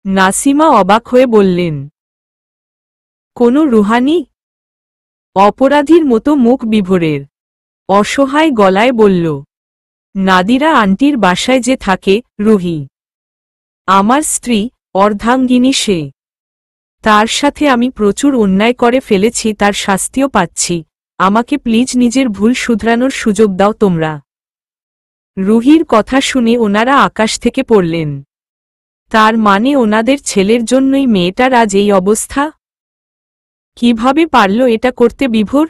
নাসিমা অবাক হয়ে বললেন, কোনো রুহানি? অপরাধীর মতো মুখ বিভোরের। অসহায় গলায় বলল, নাদিরা আন্টির বাসায় যে থাকে, রুহি। আমার স্ত্রী, অর্ধাঙ্গিনী সে। তার সাথে আমি প্রচুর অন্যায় করে ফেলেছি, তার শাস্তিও পাচ্ছি। আমাকে প্লিজ নিজের ভুল শুধরানোর সুযোগ দাও তোমরা। রুহির কথা শুনে ওনারা আকাশ থেকে পড়লেন। তার মানে ওনাদের ছেলের জন্যই মেয়েটার আজ এই অবস্থা? কিভাবে পারল এটা করতে বিভোর?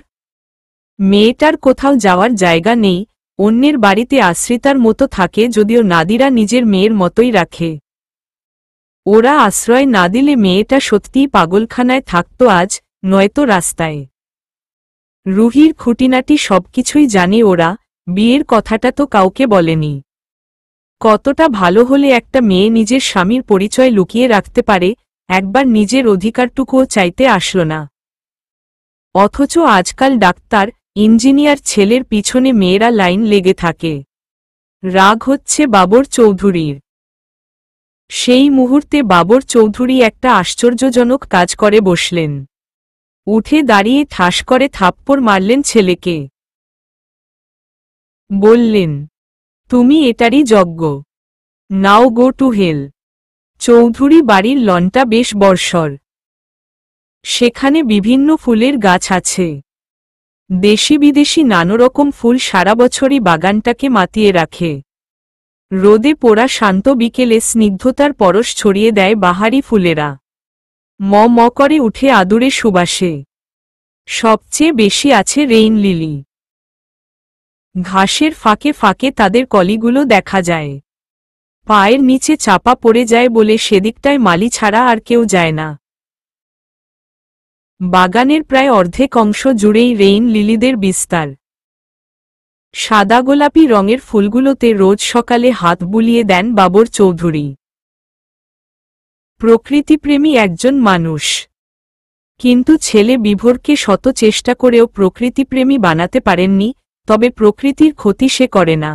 মেয়েটার কোথাও যাওয়ার জায়গা নেই, অন্যের বাড়িতে আশ্রিতার মতো থাকে, যদিও নাদিরা নিজের মেয়ের মতোই রাখে। ওরা আশ্রয় না দিলে মেয়েটা সত্যিই পাগলখানায় থাকত আজ, নয়তো রাস্তায়। রুহির খুঁটিনাটি সবকিছুই জানে ওরা, বিয়ের কথাটা তো কাউকে বলেনি। কতটা ভালো হলে একটা মেয়ে নিজের স্বামীর পরিচয় লুকিয়ে রাখতে পারে, একবার নিজের অধিকারটুকুও চাইতে আসল না। অথচ আজকাল ডাক্তার, ইঞ্জিনিয়ার ছেলের পিছনে মেয়েরা লাইন লেগে থাকে। রাগ হচ্ছে বাবর চৌধুরীর। সেই মুহূর্তে বাবর চৌধুরী একটা আশ্চর্যজনক কাজ করে বসলেন। উঠে দাঁড়িয়ে ঠাস করে থাপ্পড় মারলেন ছেলেকে। বললেন, তুমি এটারই যজ্ঞ, নাও গো টু হেল। চৌধুরী বাড়ির লনটা বেশ বর্ষর। সেখানে বিভিন্ন ফুলের গাছ আছে। দেশি বিদেশি নানারকম ফুল সারা বছরই বাগানটাকে মাতিয়ে রাখে। রোদে পোড়া শান্ত বিকেলে স্নিগ্ধতার পরশ ছড়িয়ে দেয় বাহারি ফুলেরা। ম করে উঠে আদুরে সুবাসে। সবচেয়ে বেশি আছে রেইন লিলি। ঘাসের ফাঁকে ফাঁকে তাদের কলিগুলো দেখা যায়। পায়ের নিচে চাপা পড়ে যায় বলে সেদিকটায় মালি ছাড়া আর কেউ যায় না। বাগানের প্রায় অর্ধেক অংশ জুড়েই রেইন লিলিদের বিস্তার। সাদা গোলাপি রঙের ফুলগুলোতে রোজ সকালে হাত বুলিয়ে দেন বাবর চৌধুরী। প্রকৃতিপ্রেমী একজন মানুষ, কিন্তু ছেলে বিভোরকে শত চেষ্টা করেও প্রকৃতিপ্রেমী বানাতে পারেননি, তবে প্রকৃতির ক্ষতি সে করে না।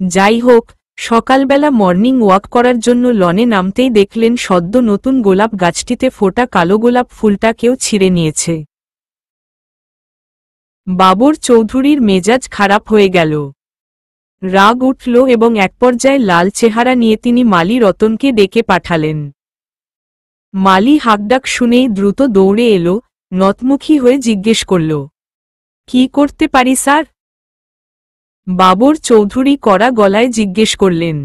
যাই হোক, সকালবেলা মর্নিং ওয়াক করার জন্য লনে নামতেই দেখলেন সদ্য নতুন গোলাপ গাছটিতে ফোটা কালো গোলাপ ফুলটা কেউ ছিঁড়ে নিয়েছে। বাবর চৌধুরীর মেজাজ খারাপ হয়ে গেল। রাগ উঠল এবং এক পর্যায়ে লাল চেহারা নিয়ে তিনি মালি রতনকে ডেকে পাঠালেন। মালি হাঁকডাক শুনেই দ্রুত দৌড়ে এলো, নতমুখী হয়ে জিজ্ঞেস করল, কি করতে পারি স্যার? বাবর চৌধুরী কড়া গলায় জিজ্ঞেস করলেন,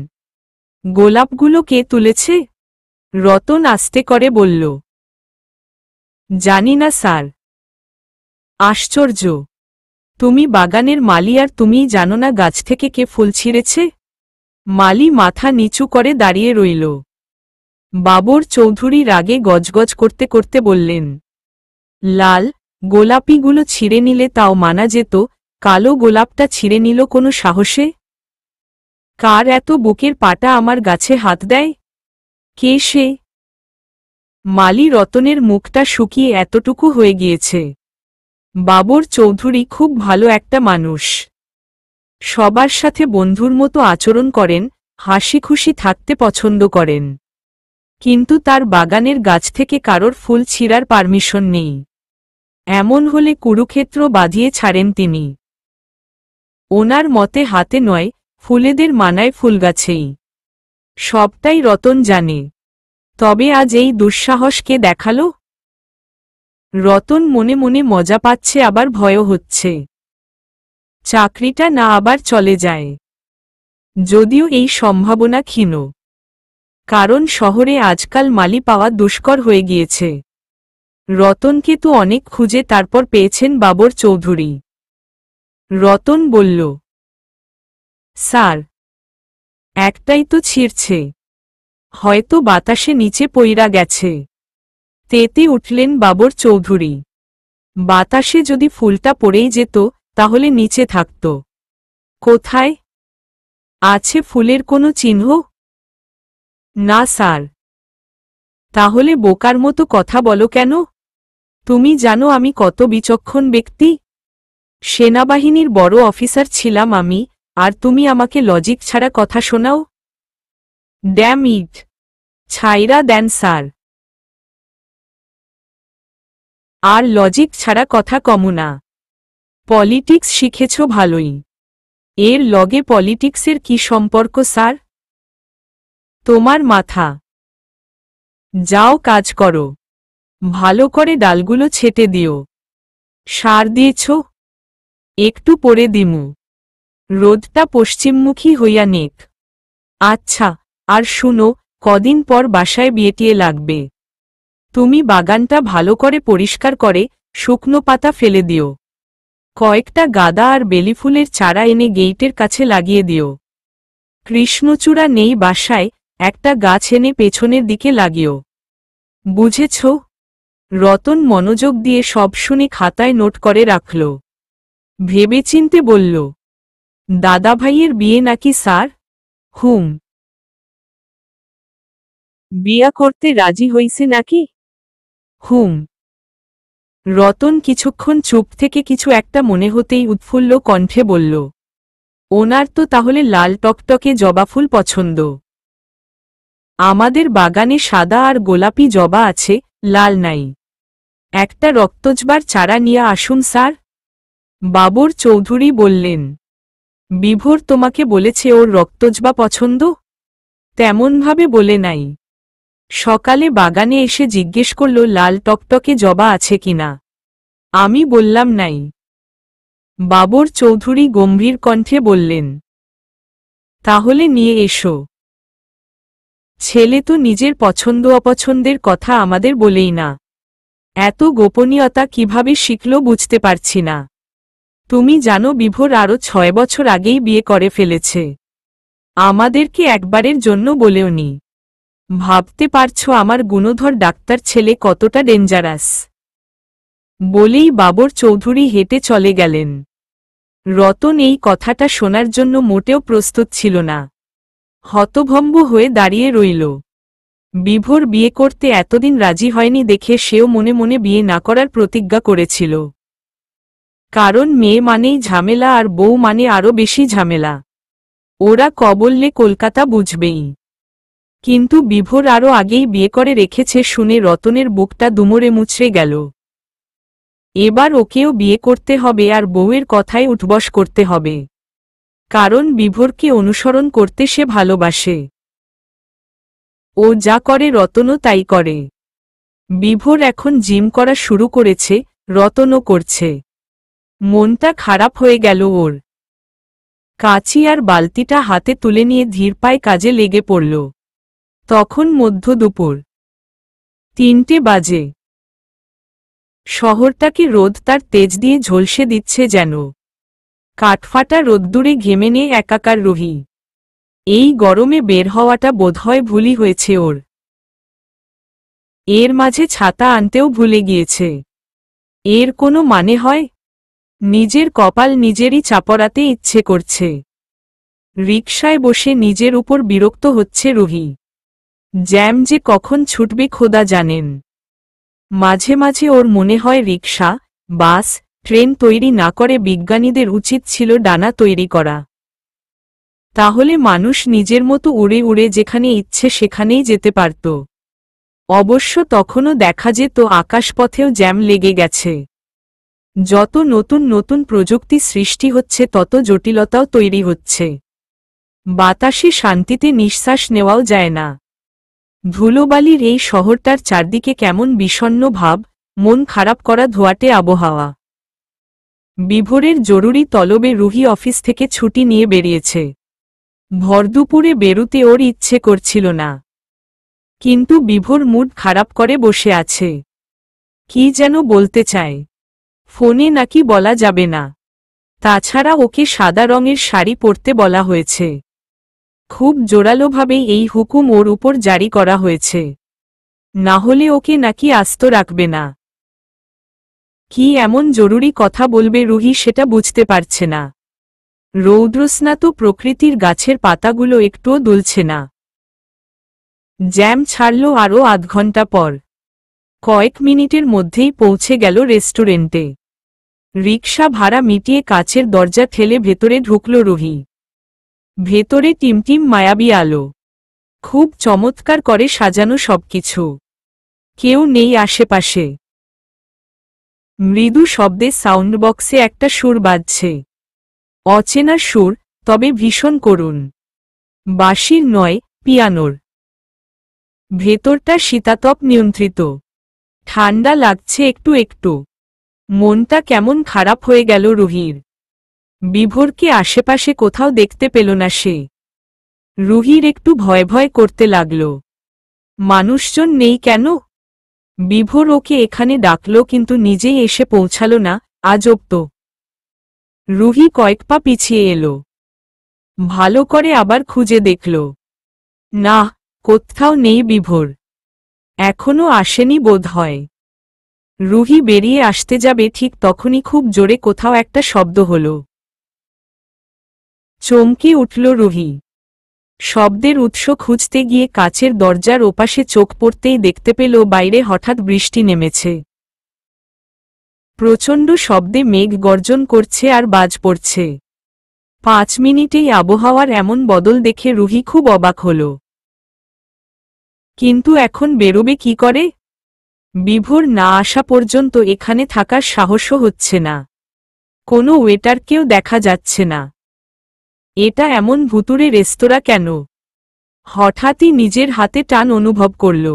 গোলাপগুলো কে তুলেছে? রতন আস্তে করে বলল, জানি না স্যার। আশ্চর্য, তুমি বাগানের মালি আর তুমিই জানো না গাছ থেকে কে ফুল ছিঁড়েছে? মালি মাথা নিচু করে দাঁড়িয়ে রইল। বাবর চৌধুরী রাগে গজগজ করতে করতে বললেন, লাল গোলাপিগুলো ছিঁড়ে নিলে তাও মানা যেত, কালো গোলাপটা ছিঁড়ে নিল কোনো সাহসে? কার এত বুকের পাটা আমার গাছে হাত দেয়? কে সে? মালি রতনের মুখটা শুকিয়ে এতটুকু হয়ে গিয়েছে। বাবর চৌধুরী খুব ভালো একটা মানুষ। সবার সাথে বন্ধুর মতো আচরণ করেন, হাসি খুশি থাকতে পছন্দ করেন। কিন্তু তার বাগানের গাছ থেকে কারোর ফুল ছিঁড়ার পারমিশন নেই। এমন হলে কুরুক্ষেত্র বাঁধিয়ে ছাড়েন তিনি। ওনার মতে হাতে নয়, ফুলেদের মানায় ফুলগাছেই। সবটাই রতন জানে। তবে আজ এই দুঃসাহস কে দেখালো? রতন মনে মনে মজা পাচ্ছে, আবার ভয়ও হচ্ছে। চাকরিটা না আবার চলে যায়। যদিও এই সম্ভাবনা ক্ষীণ, কারণ শহরে আজকাল মালি পাওয়া দুষ্কর হয়ে গিয়েছে। রতনকে তো অনেক খুঁজে তারপর পেয়েছেন বাবর চৌধুরী। রতন বলল, স্যার, একটাই তো ছিঁড়ছে, হয়তো বাতাসে নিচে পইরা গেছে। তেতে উঠলেন বাবর চৌধুরী। বাতাসে যদি ফুলটা পড়েই যেত তাহলে নিচে থাকত। কোথায়? আছে ফুলের কোনো চিহ্ন? না স্যার। তাহলে বোকার মতো কথা বলো কেন? তুমি জানো আমি কত বিচক্ষণ ব্যক্তি। সেনাবাহিনীর বড় অফিসার ছিলাম আমি, আর তুমি আমাকে লজিক ছাড়া কথা শোনাও? Damn it! ছাইরা দেন স্যার। আর লজিক ছাড়া কথা কমু না। পলিটিক্স শিখেছ ভালোই। এর লগে পলিটিক্সের কি সম্পর্ক স্যার? তোমার মাথা। যাও কাজ করো। ভালো করে ডালগুলো ছেটে দিও। সার দিয়েছ? একটু পরে দিমু। রোদটা পশ্চিমমুখী হইয়া নেক। আচ্ছা, আর শুনো, কদিন পর বাসায় বিয়েটিয়ে লাগবে। তুমি বাগানটা ভালো করে পরিষ্কার করে শুকনো পাতা ফেলে দিও। কয়েকটা গাঁদা আর বেলিফুলের চারা এনে গেইটের কাছে লাগিয়ে দিও। কৃষ্ণচূড়া নেই বাসায়, একটা গাছ এনে পেছনের দিকে লাগিও। বুঝেছ? রতন মনোযোগ দিয়ে সব শুনে খাতায় নোট করে রাখল। ভেবেচিন্তে বলল, দাদাভাইয়ের বিয়ে নাকি স্যার? হুম। বিয়া করতে রাজি হইছে নাকি? হুম। রতন কিছুক্ষণ চুপ থেকে কিছু একটা মনে হতেই উৎফুল্ল কণ্ঠে বলল, ওনার তো তাহলে লাল টকটকে জবা ফুল পছন্দ। আমাদের বাগানে সাদা আর গোলাপি জবা আছে, লাল নাই। একটা রক্তজবার চারা নিয়ে আসুন স্যার। বাবর চৌধুরী বললেন। বিভোর তোমাকে বলেছে ওর রক্তজবা পছন্দ? তেমনভাবে বলে নাই। সকালে বাগানে এসে জিজ্ঞেস করল লাল টকটকে জবা আছে কিনা। আমি বললাম নাই। বাবর চৌধুরী গম্ভীর কণ্ঠে বললেন, তাহলে নিয়ে এসো। ছেলে তো নিজের পছন্দ অপছন্দের কথা আমাদের বলেই না। এত গোপনীয়তা কিভাবে শিখল বুঝতে পারছি না। তুমি জানো বিভোর আরও 6 বছর আগেই বিয়ে করে ফেলেছে। আমাদেরকে একবারের জন্য বলেওনি। ভাবতে পারছো আমার গুণধর ডাক্তার ছেলে কতটা ডেঞ্জারাস। বলেই বাবর চৌধুরী হেঁটে চলে গেলেন। রতন এই কথাটা শোনার জন্য মোটেও প্রস্তুত ছিল না। হতভম্ব হয়ে দাঁড়িয়ে রইল। বিভোর বিয়ে করতে এতদিন রাজি হয়নি দেখে সেও মনে মনে বিয়ে না করার প্রতিজ্ঞা করেছিল। কারণ মেয়ে মানেই ঝামেলা আর বউ মানে আরও বেশি ঝামেলা। ওরা কবললে কলকাতা বুঝবেই। কিন্তু বিভোর আরও আগেই বিয়ে করে রেখেছে শুনে রতনের বুকটা দুমড়ে মুচড়ে গেল। এবার ওকেও বিয়ে করতে হবে আর বউয়ের কথায় উঠবস করতে হবে। কারণ বিভোরকে অনুসরণ করতে সে ভালোবাসে। ও যা করে রতনও তাই করে। বিভোর এখন জিম করা শুরু করেছে, রতনও করছে। মনটা খারাপ হয়ে গেল ওর। কাঁচি আর বালতিটা হাতে তুলে নিয়ে ধীর পায়ে কাজে লেগে পড়ল। তখন মধ্য দুপুর 3টে বাজে। শহরটাকে রোদ তার তেজ দিয়ে ঝলসে দিচ্ছে যেন। কাঠফাটা রোদ্দুরে ঘেমে নিয়ে একাকার রুহি। এই গরমে বের হওয়াটা বোধহয় ভুলই হয়েছে ওর। এর মাঝে ছাতা আনতেও ভুলে গিয়েছে। এর কোনো মানে হয়? নিজের কপাল নিজেরই চাপড়াতে ইচ্ছে করছে। রিকশায় বসে নিজের উপর বিরক্ত হচ্ছে রুহি। জ্যাম যে কখন ছুটবে খোদা জানেন। মাঝে মাঝে ওর মনে হয় রিকশা, বাস, ট্রেন তৈরি না করে বিজ্ঞানীদের উচিত ছিল ডানা তৈরি করা। তাহলে মানুষ নিজের মতো উড়ে উড়ে যেখানে ইচ্ছে সেখানেই যেতে পারত। অবশ্য তখনও দেখা যেত আকাশপথেও জ্যাম লেগে গেছে। যত নতুন নতুন প্রযুক্তি সৃষ্টি হচ্ছে তত জটিলতাও তৈরি হচ্ছে। বাতাসে শান্তিতে নিঃশ্বাস নেওয়াও যায় না। ধুলোবালির এই শহরটার চারদিকে কেমন বিষণ্ণ ভাব, মন খারাপ করা ধোঁয়াটে আবহাওয়া। বিভোরের জরুরি তলবে রুহি অফিস থেকে ছুটি নিয়ে বেরিয়েছে। ভরদুপুরে বেরুতে ওর ইচ্ছে করছিল না। কিন্তু বিভোর মুড খারাপ করে বসে আছে। কি যেন বলতে চায়। ফোনে নাকি বলা যাবে না। তাছাড়া ওকে সাদা রঙের শাড়ি পরতে বলা হয়েছে। খুব জোরালোভাবে এই হুকুম ওর উপর জারি করা হয়েছে। না হলে ওকে নাকি আস্ত রাখবে না। কি এমন জরুরি কথা বলবে রুহি সেটা বুঝতে পারছে না। রৌদ্রস্নাত প্রকৃতির গাছের পাতাগুলো একটুও দুলছে না। জ্যাম ছাড়ল আরও আধ ঘন্টা পর। কয়েক মিনিটের মধ্যেই পৌঁছে গেল রেস্টুরেন্টে। রিকশা ভাড়া মিটিয়ে কাচের দরজা ঠেলে ভেতরে ঢুকল রুহি। ভেতরে টিমটিম মায়াবী আলো। খুব চমৎকার করে সাজানো সবকিছু। কেউ নেই আশেপাশে। মৃদু শব্দে সাউন্ড বক্সে একটা সুর বাজছে। অচেনা সুর, তবে ভীষণ করুণ। বাঁশির নয়, পিয়ানোর। ভেতরটা শীতাতপ নিয়ন্ত্রিত। ঠান্ডা লাগছে একটু একটু। মনটা কেমন খারাপ হয়ে গেল রুহির। বিভোরকে আশেপাশে কোথাও দেখতে পেল না সে। রুহির একটু ভয় ভয় করতে লাগল। মানুষজন নেই কেন? বিভোর ওকে এখানে ডাকল কিন্তু নিজেই এসে পৌঁছাল না, আজব তো। রুহি কয়েক পা পিছিয়ে এলো। ভালো করে আবার খুঁজে দেখল। না, কোথাও নেই বিভোর। এখনো আসেনি বোধ হয়। রুহি বেরিয়ে আসতে যাবে ঠিক তখনই খুব জোরে কোথাও একটা শব্দ হল। চমকে উঠল রুহি। শব্দের উৎস খুঁজতে গিয়ে কাচের দরজার ওপাশে চোখ পড়তেই দেখতে পেল বাইরে হঠাৎ বৃষ্টি নেমেছে। প্রচণ্ড শব্দে মেঘ গর্জন করছে আর বাজ পড়ছে। 5 মিনিটেই আবহাওয়ার এমন বদল দেখে রুহি খুব অবাক হল। কিন্তু এখন বেরোবে কি করে? বিভোর না আসা পর্যন্ত এখানে থাকার সাহসও হচ্ছে না। কোনো ওয়েটারকেও দেখা যাচ্ছে না। এটা এমন ভুতুড়ে রেস্তোরাঁ কেন? হঠাৎই নিজের হাতে টান অনুভব করল।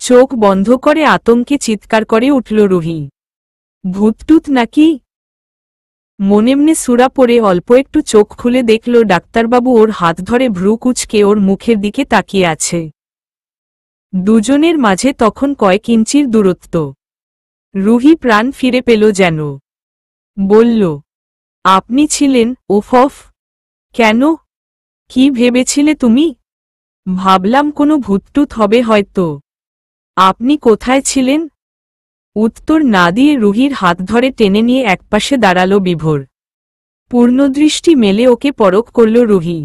চোখ বন্ধ করে আতঙ্কে চিৎকার করে উঠল রুহি। ভূতটুত নাকি? মনেমনে সুরা পড়ে অল্প একটু চোখ খুলে দেখল ডাক্তারবাবু ওর হাত ধরে ভ্রু কুঁচকে ওর মুখের দিকে তাকিয়ে আছে। দুজনের মাঝে তখন কয়েক ইঞ্চির দূরত্ব। রুহি প্রাণ ফিরে পেল যেন। বলল, আপনি ছিলেন? ওফ! কেন? কি ভেবেছিলে তুমি? ভাবলাম কোনো ভূতটুত হবে হয়তো। আপনি কোথায় ছিলেন? উত্তর না দিয়ে রুহির হাত ধরে টেনে নিয়ে একপাশে দাঁড়াল বিভোর। পূর্ণদৃষ্টি মেলে ওকে পরখ করল রুহি।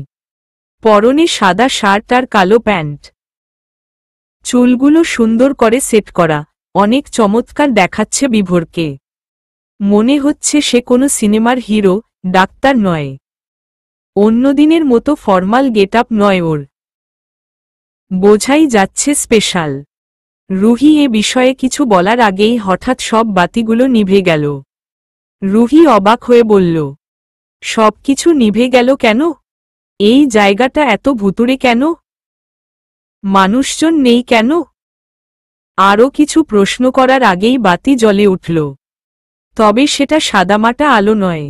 পরনে সাদা শার্ট আর কালো প্যান্ট। চুলগুলো সুন্দর করে সেট করা, অনেক চমৎকার দেখাচ্ছে বিভোরকে। মনে হচ্ছে সে কোনো সিনেমার হিরো, ডাক্তার নয়। অন্যদিনের মতো ফর্মাল গেটআপ নয় ওর। বোঝাই যাচ্ছে স্পেশাল। রুহি এ বিষয়ে কিছু বলার আগেই হঠাৎ সব বাতিগুলো নিভে গেল। রুহি অবাক হয়ে বলল, সবকিছু নিভে গেল কেন? এই জায়গাটা এত ভুতুড়ে কেন? মানুষজন নেই কেন? আরও কিছু প্রশ্ন করার আগেই বাতি জ্বলে উঠল। তবে সেটা সাদামাটা আলো নয়।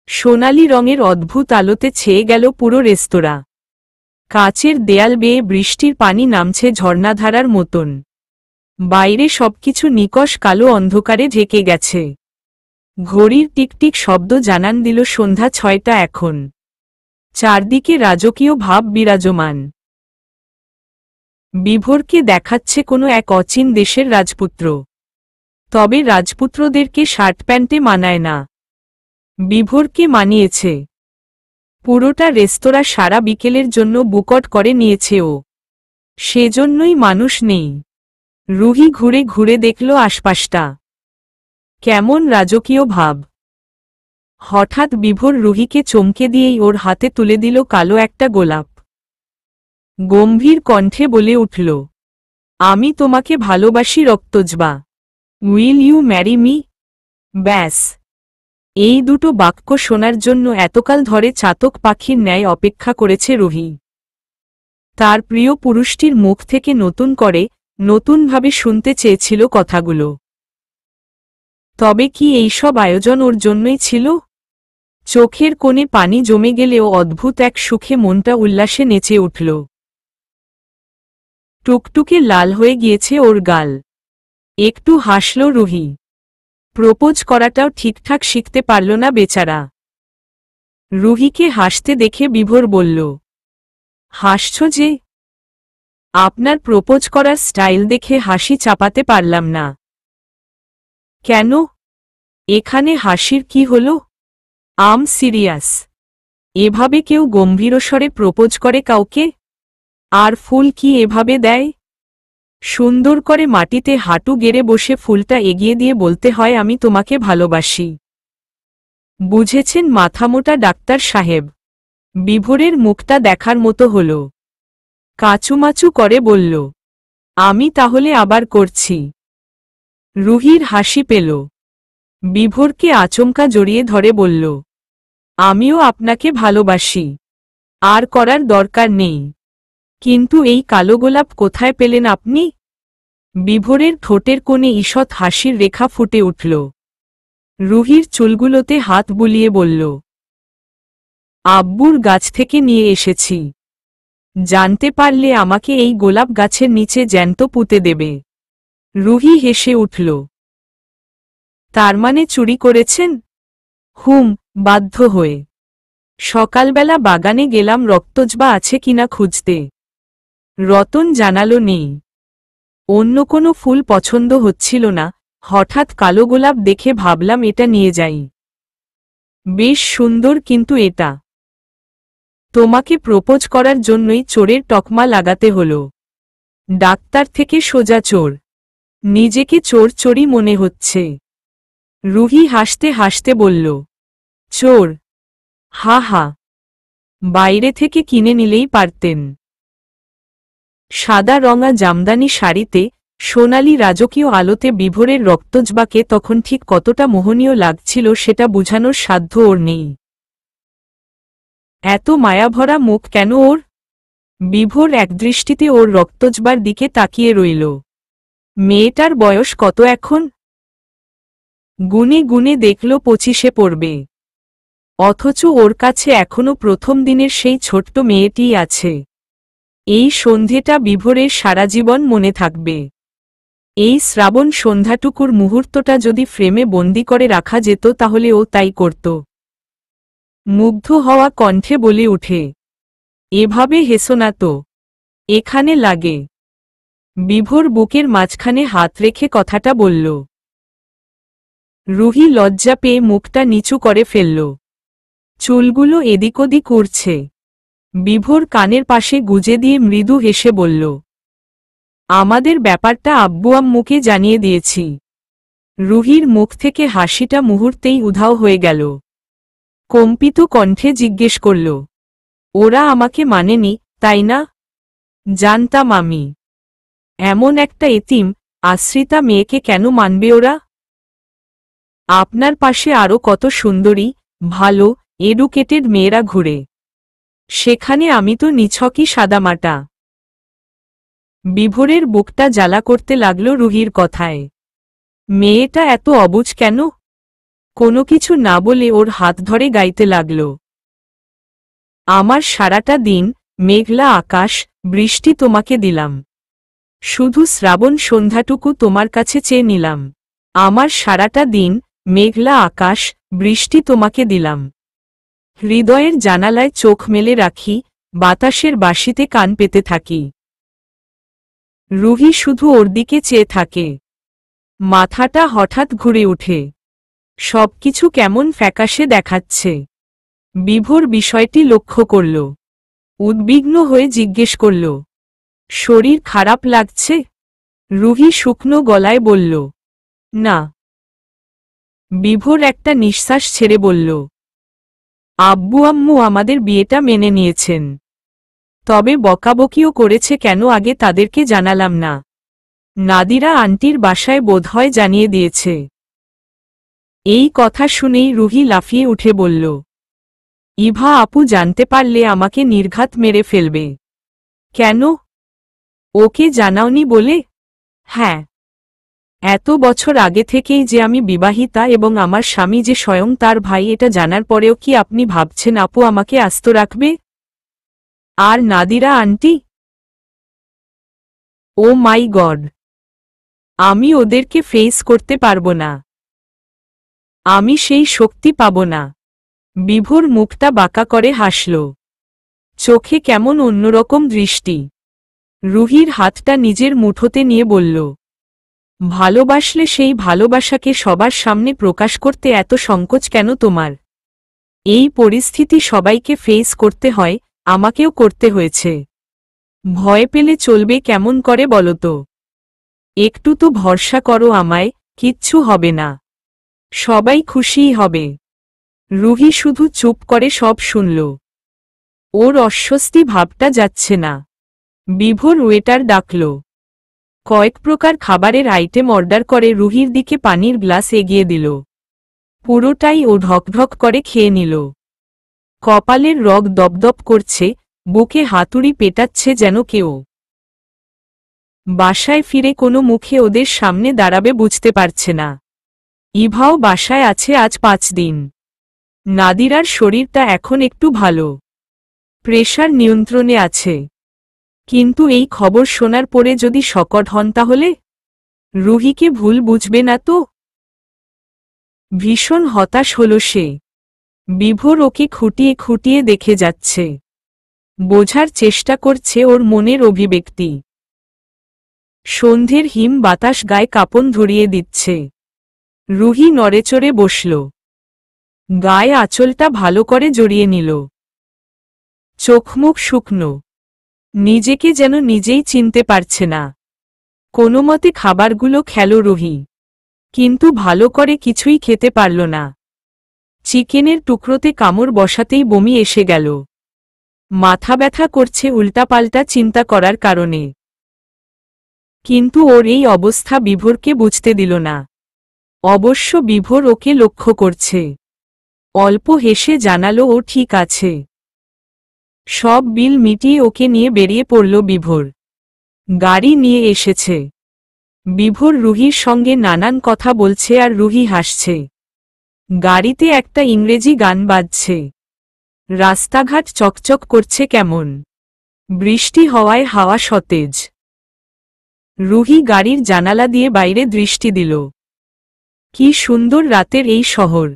সোনালি রঙের অদ্ভুত আলোতে ছেয়ে গেল পুরো রেস্তোরাঁ। কাচের দেয়াল বেয়ে বৃষ্টির পানি নামছে ঝর্ণাধারার মতন। বাইরে সবকিছু নিকষ কালো অন্ধকারে ঢেকে গেছে। ঘড়ির টিকটিক শব্দ জানান দিল সন্ধ্যা 6টা এখন। চারদিকে রাজকীয় ভাব বিরাজমান। বিভোরকে দেখাচ্ছে কোনো এক অচিন দেশের রাজপুত্র। তবে রাজপুত্রদেরকে শার্ট প্যান্টে মানায় না। বিভোরকে মানিয়েছে। পুরোটা রেস্তোরাঁ সারা বিকেলের জন্য বুকট করে নিয়েছে ও। সেজন্যই মানুষ নেই। রুহি ঘুরে ঘুরে দেখল আশপাশটা। কেমন রাজকীয় ভাব। হঠাৎ বিভোর রুহিকে চমকে দিয়েই ওর হাতে তুলে দিল কালো একটা গোলাপ। গম্ভীর কণ্ঠে বলে উঠল, আমি তোমাকে ভালোবাসি রক্তজবা। Will you marry me? ব্যাস। এই দুটো বাক্য শোনার জন্য এতকাল ধরে চাতক পাখির ন্যায় অপেক্ষা করেছে রুহি। তার প্রিয় পুরুষটির মুখ থেকে নতুনভাবে শুনতে চেয়েছিল কথাগুলো। তবে কি এইসব আয়োজন ওর জন্যই ছিল? চোখের কোণে পানি জমে গেলেও অদ্ভুত এক সুখে মনটা উল্লাসে নেচে উঠল। টুকটুকে লাল হয়ে গিয়েছে ওর গাল। একটু হাসল রুহি। প্রপোজ করাটাও ঠিকঠাক শিখতে পারল না বেচারা। রুহিকে হাসতে দেখে বিভোর বলল, হাসছ যে? আপনার প্রপোজ করার স্টাইল দেখে হাসি চাপাতে পারলাম না। কেন? এখানে হাসির কি হলো? আম সিরিয়াস। এভাবে কেউ গম্ভীরস্বরে প্রপোজ করে কাউকে? আর ফুল কি এভাবে দেয়? সুন্দর করে মাটিতে হাঁটু গেড়ে বসে ফুলটা এগিয়ে দিয়ে বলতে হয় আমি তোমাকে ভালোবাসি। বুঝেছেন মাথামোটা ডাক্তার সাহেব? বিভোরের মুখটা দেখার মতো হল। কাচুমাচু করে বলল, আমি তাহলে আবার করছি। রুহির হাসি পেল। বিভোরকে আচমকা জড়িয়ে ধরে বলল, আমিও আপনাকে ভালোবাসি। আর করার দরকার নেই। কিন্তু এই কালো গোলাপ কোথায় পেলেন আপনি? বিভোরের ঠোঁটের কোণে ঈষৎ হাসির রেখা ফুটে উঠল। রুহির চুলগুলোতে হাত বুলিয়ে বলল, আব্বুর গাছ থেকে নিয়ে এসেছি। জানতে পারলে আমাকে এই গোলাপ গাছের নিচে জ্যান্ত পুঁতে দেবে। রুহি হেসে উঠল। তার মানে চুরি করেছেন? হুম, বাধ্য হয়ে। সকালবেলা বাগানে গেলাম রক্তজবা আছে কিনা খুঁজতে। রতন জানালো নেই। অন্য কোনো ফুল পছন্দ হচ্ছিল না। হঠাৎ কালো গোলাপ দেখে ভাবলাম এটা নিয়ে যাই। বেশ সুন্দর কিন্তু এটা। তোমাকে প্রপোজ করার জন্যই চোরের তকমা লাগাতে হলো। ডাক্তার থেকে সোজা চোর। নিজেকে চোর চোরই মনে হচ্ছে। রুহি হাসতে হাসতে বলল, চোর? হা হা। বাইরে থেকে কিনে নিলেই পারতেন। সাদা রঙা জামদানি শাড়িতে সোনালি রাজকীয় আলোতে বিভোরের রক্তজবাকে তখন ঠিক কতটা মোহনীয় লাগছিল সেটা বুঝানোর সাধ্য ওর নেই। এত মায়াভরা মুখ কেন ওর? বিভোর একদৃষ্টিতে ওর রক্তজবার দিকে তাকিয়ে রইল। মেয়েটার বয়স কত এখন? গুনে গুনে দেখল 25-এ পড়বে। অথচ ওর কাছে এখনো প্রথম দিনের সেই ছোট্ট মেয়েটিই আছে। এই সন্ধেটা বিভোরের সারা জীবন মনে থাকবে। এই শ্রাবণ সন্ধ্যাটুকুর মুহূর্তটা যদি ফ্রেমে বন্দি করে রাখা যেত তাহলে ও তাই করত। মুগ্ধ হওয়া কণ্ঠে বলে উঠে, এভাবে হেসো না তো, এখানে লাগে। বিভোর বুকের মাঝখানে হাত রেখে কথাটা বলল। রুহি লজ্জা পেয়ে মুখটা নিচু করে ফেলল। চুলগুলো এদিক ওদিক উড়ছে। বিভোর কানের পাশে গুজে দিয়ে মৃদু হেসে বলল, আমাদের ব্যাপারটা আব্বু আম্মুকে জানিয়ে দিয়েছি। রুহির মুখ থেকে হাসিটা মুহূর্তেই উধাও হয়ে গেল। কম্পিত কণ্ঠে জিজ্ঞেস করল, ওরা আমাকে মানেনি, তাই না? জানতাম আমি। এমন একটা এতিম আশ্রিতা মেয়েকে কেন মানবে ওরা? আপনার পাশে আরও কত সুন্দরী, ভালো, এডুকেটেড মেয়েরা ঘুরে। সেখানে আমি তো নিছকই সাদামাটা। বিভোরের বুকটা জ্বালা করতে লাগল রুহির কথায়। মেয়েটা এত অবুঝ কেন? কোনো কিছু না বলে ওর হাত ধরে গাইতে লাগল। আমার সারাটা দিন, মেঘলা আকাশ, বৃষ্টি তোমাকে দিলাম। শুধু শ্রাবণ সন্ধ্যাটুকু তোমার কাছে চেয়ে নিলাম। আমার সারাটা দিন, মেঘলা আকাশ, বৃষ্টি তোমাকে দিলাম। হৃদয়ের জানালায় চোখ মেলে রাখি, বাতাসের বাঁশিতে কান পেতে থাকি। রুহি শুধু ওর দিকে চেয়ে থাকে। মাথাটা হঠাৎ ঘুরে ওঠে। সবকিছু কেমন ফ্যাকাশে দেখাচ্ছে। বিভোর বিষয়টি লক্ষ্য করল। উদ্বিগ্ন হয়ে জিজ্ঞেস করল, শরীর খারাপ লাগছে? রুহি শুকনো গলায় বলল, না। বিভোর একটা নিঃশ্বাস ছেড়ে বলল, আব্বু আম্মু আমাদের বিয়েটা মেনে নিয়েছেন। তবে বকাবকিও করেছে কেন আগে তাদেরকে জানালাম না। নাদিরা আন্টির বাসায় বোধহয় জানিয়ে দিয়েছে। এই কথা শুনেই রুহি লাফিয়ে উঠে বলল, ইভা আপু জানতে পারলে আমাকে নির্ঘাত মেরে ফেলবে। কেন? ওকে জানাওনি বলে? হ্যাঁ। এত বছর আগে থেকেই যে আমি বিবাহিতা এবং আমার স্বামী যে স্বয়ং তার ভাই এটা জানার পরেও কি আপনি ভাবছেন আপু আমাকে আস্ত রাখবে? আর নাদিরা আন্টি? ও মাই গড, আমি ওদেরকে ফেস করতে পারবো না। আমি সেই শক্তি পাব না। বিভোর মুখটা বাঁকা করে হাসল। চোখে কেমন অন্যরকম দৃষ্টি। রুহির হাতটা নিজের মুঠোতে নিয়ে বলল, ভালোবাসলে সেই ভালোবাসাকে সবার সামনে প্রকাশ করতে এত সংকোচ কেন তোমার? এই পরিস্থিতি সবাইকে ফেস করতে হয়, আমাকেও করতে হয়েছে। ভয় পেলে চলবে কেমন করে বলো তো? একটু তো ভরসা করো আমায়, কিচ্ছু হবে না। সবাই খুশিই হবে। রুহি শুধু চুপ করে সব শুনল। ওর অস্বস্তি ভাবটা যাচ্ছে না। বিভোর ওয়েটার ডাকল। কয়েক প্রকার খাবারের আইটেম অর্ডার করে রুহির দিকে পানির গ্লাস এগিয়ে দিল। পুরোটাই ও ঢকঢক করে খেয়ে নিল। কপালের রগ দপদপ করছে, বুকে হাতুড়ি পেটাচ্ছে যেন কেউ। বাসায় ফিরে কোনো মুখে ওদের সামনে দাঁড়াবে বুঝতে পারছে না। ইভাও বাসায় আছে আজ 5 দিন। নাদিরার শরীরটা এখন একটু ভালো। প্রেশার নিয়ন্ত্রণে আছে। কিন্তু এই খবর শোনার পরে যদি শকট হন তাহলে? রুহিকে ভুল বুঝবে না তো? ভীষণ হতাশ হল সে। বিভোর ওকে খুঁটিয়ে খুঁটিয়ে দেখে যাচ্ছে। বোঝার চেষ্টা করছে ওর মনের অভিব্যক্তি। সন্ধ্যের হিম বাতাস গায়ে কাঁপন ধরিয়ে দিচ্ছে। রুহি নড়েচড়ে বসল। গায়ে আঁচলটা ভালো করে জড়িয়ে নিল। চোখমুখ শুকনো। নিজেকে যেন নিজেই চিনতে পারছে না। কোনোমতে খাবারগুলো খেল রুহি। কিন্তু ভালো করে কিছুই খেতে পারল না। চিকেনের টুকরোতে কামড় বসাতেই বমি এসে গেল। মাথা ব্যথা করছে উল্টাপাল্টা চিন্তা করার কারণে। কিন্তু ওর এই অবস্থা বিভোরকে বুঝতে দিল না। অবশ্য বিভোর ওকে লক্ষ্য করছে। অল্প হেসে জানালো ও ঠিক আছে। সব বিল মিটিয়ে ওকে নিয়ে বেরিয়ে পড়ল বিভোর। গাড়ি নিয়ে এসেছে। বিভোর রুহির সঙ্গে নানান কথা বলছে আর রুহি হাসছে। গাড়িতে একটা ইংরেজি গান বাজছে। রাস্তাঘাট চকচক করছে কেমন। বৃষ্টি হওয়ায় হাওয়া সতেজ। রুহি গাড়ির জানালা দিয়ে বাইরে দৃষ্টি দিল। কি সুন্দর রাতের এই শহর।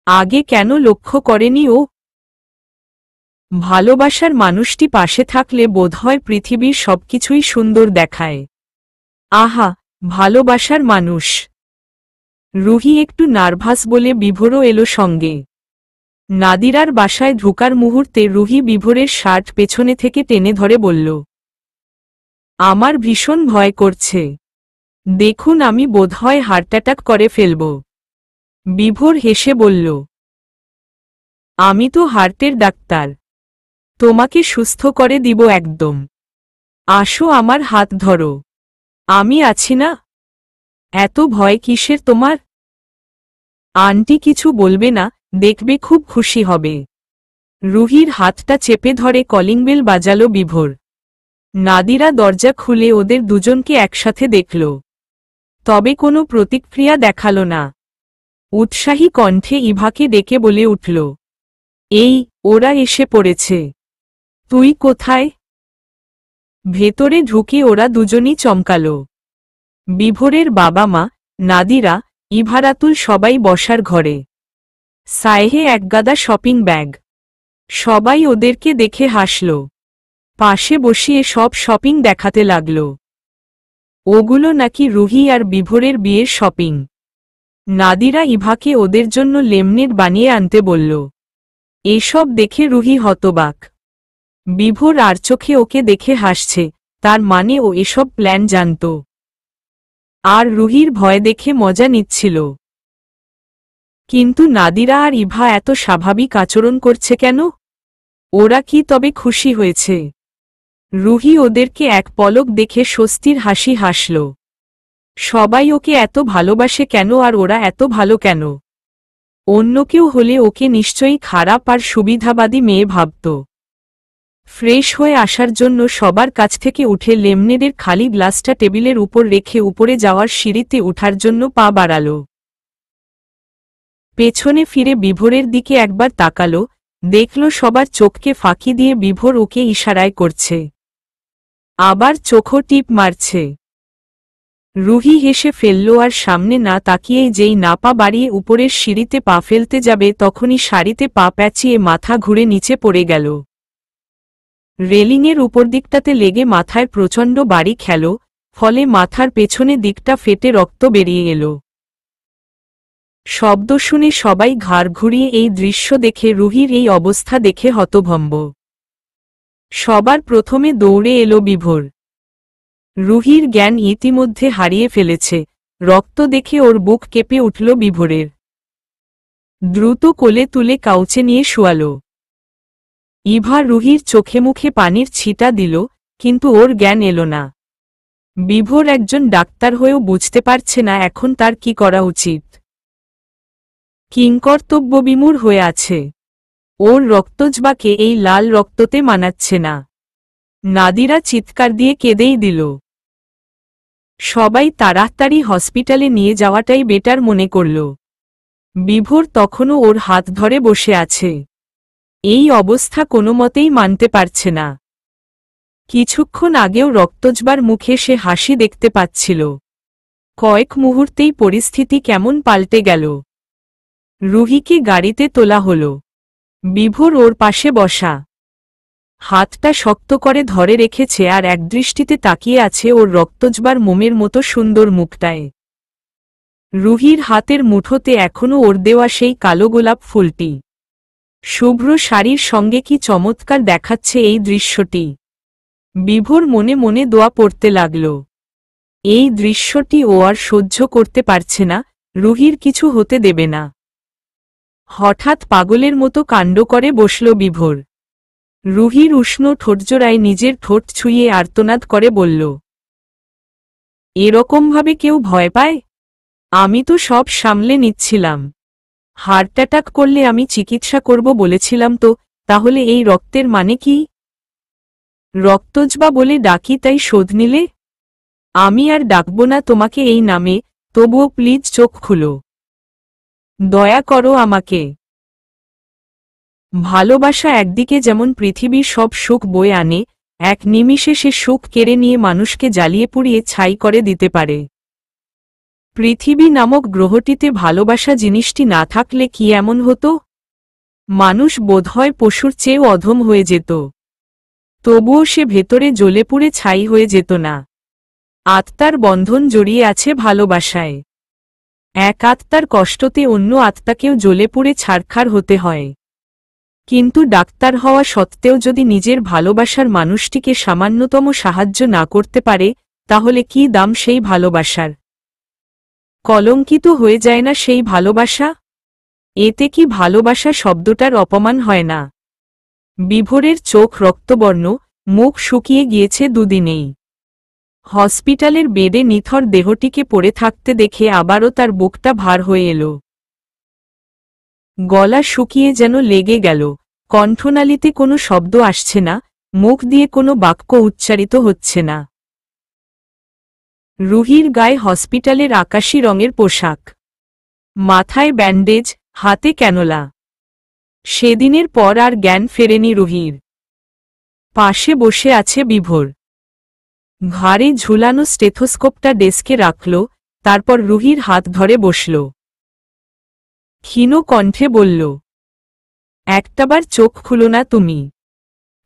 আগে কেন লক্ষ্য করেনি ও? ভালোবাসার মানুষটি পাশে থাকলে বোধহয় পৃথিবীর সবকিছুই সুন্দর দেখায়। আহা, ভালোবাসার মানুষ। রুহি একটু নার্ভাস বলে বিভোরও এলো সঙ্গে। নাদিরার বাসায় ঢোকার মুহূর্তে রুহি বিভোরের শার্ট পেছনে থেকে টেনে ধরে বলল, আমার ভীষণ ভয় করছে। দেখুন আমি বোধহয় হার্ট অ্যাটাক করে ফেলব। বিভোর হেসে বলল, আমি তো হার্টের ডাক্তার। তোমাকে সুস্থ করে দিব একদম। আসো আমার হাত ধরো। আমি আছি না। এত ভয় কিসের তোমার? আন্টি কিছু বলবে না, দেখবে খুব খুশি হবে। রুহির হাতটা চেপে ধরে কলিং বেল বাজালো বিভোর। নাদিরা দরজা খুলে ওদের দুজনকে একসাথে দেখল। তবে কোনো প্রতিক্রিয়া দেখালো না। উৎসাহী কণ্ঠে ইভাকে ডেকে বলে উঠল, এই, ওরা এসে পড়েছে। তুই কোথায়? ভেতরে ঢুকে ওরা দুজনই চমকাল। বিভোরের বাবা মা, নাদিরা, ইভারাতুল সবাই বসার ঘরে। সায়েহে একগাদা শপিং ব্যাগ। সবাই ওদেরকে দেখে হাসল। পাশে বসিয়ে সব শপিং দেখাতে লাগল। ওগুলো নাকি রুহি আর বিভোরের বিয়ের শপিং। নাদিরা ইভাকে ওদের জন্য লেমনেড বানিয়ে আনতে বলল। এসব দেখে রুহি হতবাক। বিভোর আর চোখে ওকে দেখে হাসছে, তার মানে ও এসব প্ল্যান জানত। আর রুহির ভয় দেখে মজা নিচ্ছিল। কিন্তু নাদিরা আর ইভা এত স্বাভাবিক আচরণ করছে কেন? ওরা কি তবে খুশি হয়েছে? রুহি ওদেরকে এক পলক দেখে স্বস্তির হাসি হাসল। সবাই ওকে এত ভালোবাসে কেন আর ওরা এত ভালো কেন? অন্য কেউ হলে ওকে নিশ্চয়ই খারাপ আর সুবিধাবাদী মেয়ে ভাবত। ফ্রেশ হয়ে আসার জন্য সবার কাছ থেকে উঠে লেমনেডের খালি গ্লাসটা টেবিলের উপর রেখে উপরে যাওয়ার সিঁড়িতে ওঠার জন্য পা বাড়াল। পেছনে ফিরে বিভোরের দিকে একবার তাকাল, দেখল সবার চোখকে ফাঁকি দিয়ে বিভোর ওকে ইশারায় করছে। আবার চোখও টিপ মারছে। রুহি হেসে ফেলল আর সামনে না তাকিয়েই যেই না পা বাড়িয়ে উপরের সিঁড়িতে পা ফেলতে যাবে তখনই সারিতে পা প্যাঁচিয়ে মাথা ঘুরে নিচে পড়ে গেল। রেলিংয়ের উপর দিকটাতে লেগে মাথায় প্রচণ্ড বাড়ি খেল, ফলে মাথার পেছনে দিকটা ফেটে রক্ত বেরিয়ে এল। শব্দ শুনে সবাই ঘাড় ঘুরিয়ে এই দৃশ্য দেখে রুহির এই অবস্থা দেখে হতভম্ব। সবার প্রথমে দৌড়ে এলো বিভোর। রুহির জ্ঞান ইতিমধ্যে হারিয়ে ফেলেছে। রক্ত দেখে ওর বুক কেঁপে উঠল বিভোরের। দ্রুত কোলে তুলে কাউচে নিয়ে শোয়াল। ইভা রুহির চোখে মুখে পানির ছিটা দিল, কিন্তু ওর জ্ঞান এলো না। বিভোর একজন ডাক্তার হয়েও বুঝতে পারছে না এখন তার কি করা উচিত। কিংকর্তব্যবিমূঢ় হয়ে আছে। ওর রক্তজবাকে এই লাল রক্ততে মানাচ্ছে না। নাদিরা চিৎকার দিয়ে কেঁদেই দিল। সবাই তাড়াতাড়ি হসপিটালে নিয়ে যাওয়াটাই বেটার মনে করল। বিভোর তখনও ওর হাত ধরে বসে আছে। এই অবস্থা কোনোমতেই মানতে পারছে না। কিছুক্ষণ আগেও রক্তজবার মুখে সে হাসি দেখতে পাচ্ছিল। কয়েক মুহূর্তেই পরিস্থিতি কেমন পাল্টে গেল। রুহিকে গাড়িতে তোলা হল। বিভোর ওর পাশে বসা। হাতটা শক্ত করে ধরে রেখেছে আর একদৃষ্টিতে তাকিয়ে আছে ওর রক্তজবার মোমের মতো সুন্দর মুখটায়। রুহির হাতের মুঠোতে এখনও ওর দেওয়া সেই কালো গোলাপ ফুলটি। শুভ্র শাড়ির সঙ্গে কি চমৎকার দেখাচ্ছে এই দৃশ্যটি। বিভোর মনে মনে দোয়া পড়তে লাগল। এই দৃশ্যটি ও আর সহ্য করতে পারছে না, রুহির কিছু হতে দেবে না। হঠাৎ পাগলের মতো কাণ্ড করে বসল বিভোর। রুহির উষ্ণ ঠোঁটজোড়ায় নিজের ঠোঁট ছুঁয়ে আর্তনাদ করে বলল, এরকমভাবে কেউ ভয় পায়? আমি তো সব সামলে নিচ্ছিলাম। হার্ট অ্যাটাক করলে আমি চিকিৎসা করব বলেছিলাম তো, তাহলে এই রক্তের মানে কি? রক্তজবা বলে ডাকি তাই শোধ নিলে? আমি আর ডাকব না তোমাকে এই নামে, তবুও প্লিজ চোখ খুলো। দয়া করো আমাকে। ভালোবাসা একদিকে যেমন পৃথিবীর সব সুখ বয়ে আনে, এক নিমিষে সে সুখ কেড়ে নিয়ে মানুষকে জ্বালিয়ে পুড়িয়ে ছাই করে দিতে পারে। পৃথিবী নামক গ্রহটিতে ভালোবাসা জিনিসটি না থাকলে কি এমন হতো? মানুষ বোধহয় পশুর চেয়েও অধম হয়ে যেত। তবুও সে ভেতরে জ্বলে পুড়ে ছাই হয়ে যেত না। আত্মার বন্ধন জড়িয়ে আছে ভালোবাসায়। এক আত্মার কষ্টতে অন্য আত্মাকেও জ্বলে পুড়ে ছারখার হতে হয়। কিন্তু ডাক্তার হওয়া সত্ত্বেও যদি নিজের ভালোবাসার মানুষটিকে সামান্যতম সাহায্য না করতে পারে, তাহলে কি দাম সেই ভালোবাসার? কলঙ্কিত হয়ে যায় না সেই ভালোবাসা? এতে কি ভালোবাসা শব্দটার অপমান হয় না? বিভোরের চোখ রক্তবর্ণ, মুখ শুকিয়ে গিয়েছে দুদিনেই। হসপিটালের বেডে নিথর দেহটিকে পড়ে থাকতে দেখে আবারও তার বুকটা ভার হয়ে এলো। গলা শুকিয়ে যেন লেগে গেল, কণ্ঠনালীতে কোনো শব্দ আসছে না, মুখ দিয়ে কোনো বাক্য উচ্চারিত হচ্ছে না। রুহির গায়ে হসপিটালের আকাশী রঙের পোশাক, মাথায় ব্যান্ডেজ, হাতে ক্যানোলা। সেদিনের পর আর জ্ঞান ফেরেনি রুহির। পাশে বসে আছে বিভোর। ঘাড়ে ঝুলানো স্টেথোস্কোপটা ডেস্কে রাখল, তারপর রুহির হাত ধরে বসল। ক্ষীণ কণ্ঠে বলল, একটাবার চোখ খুলো না তুমি,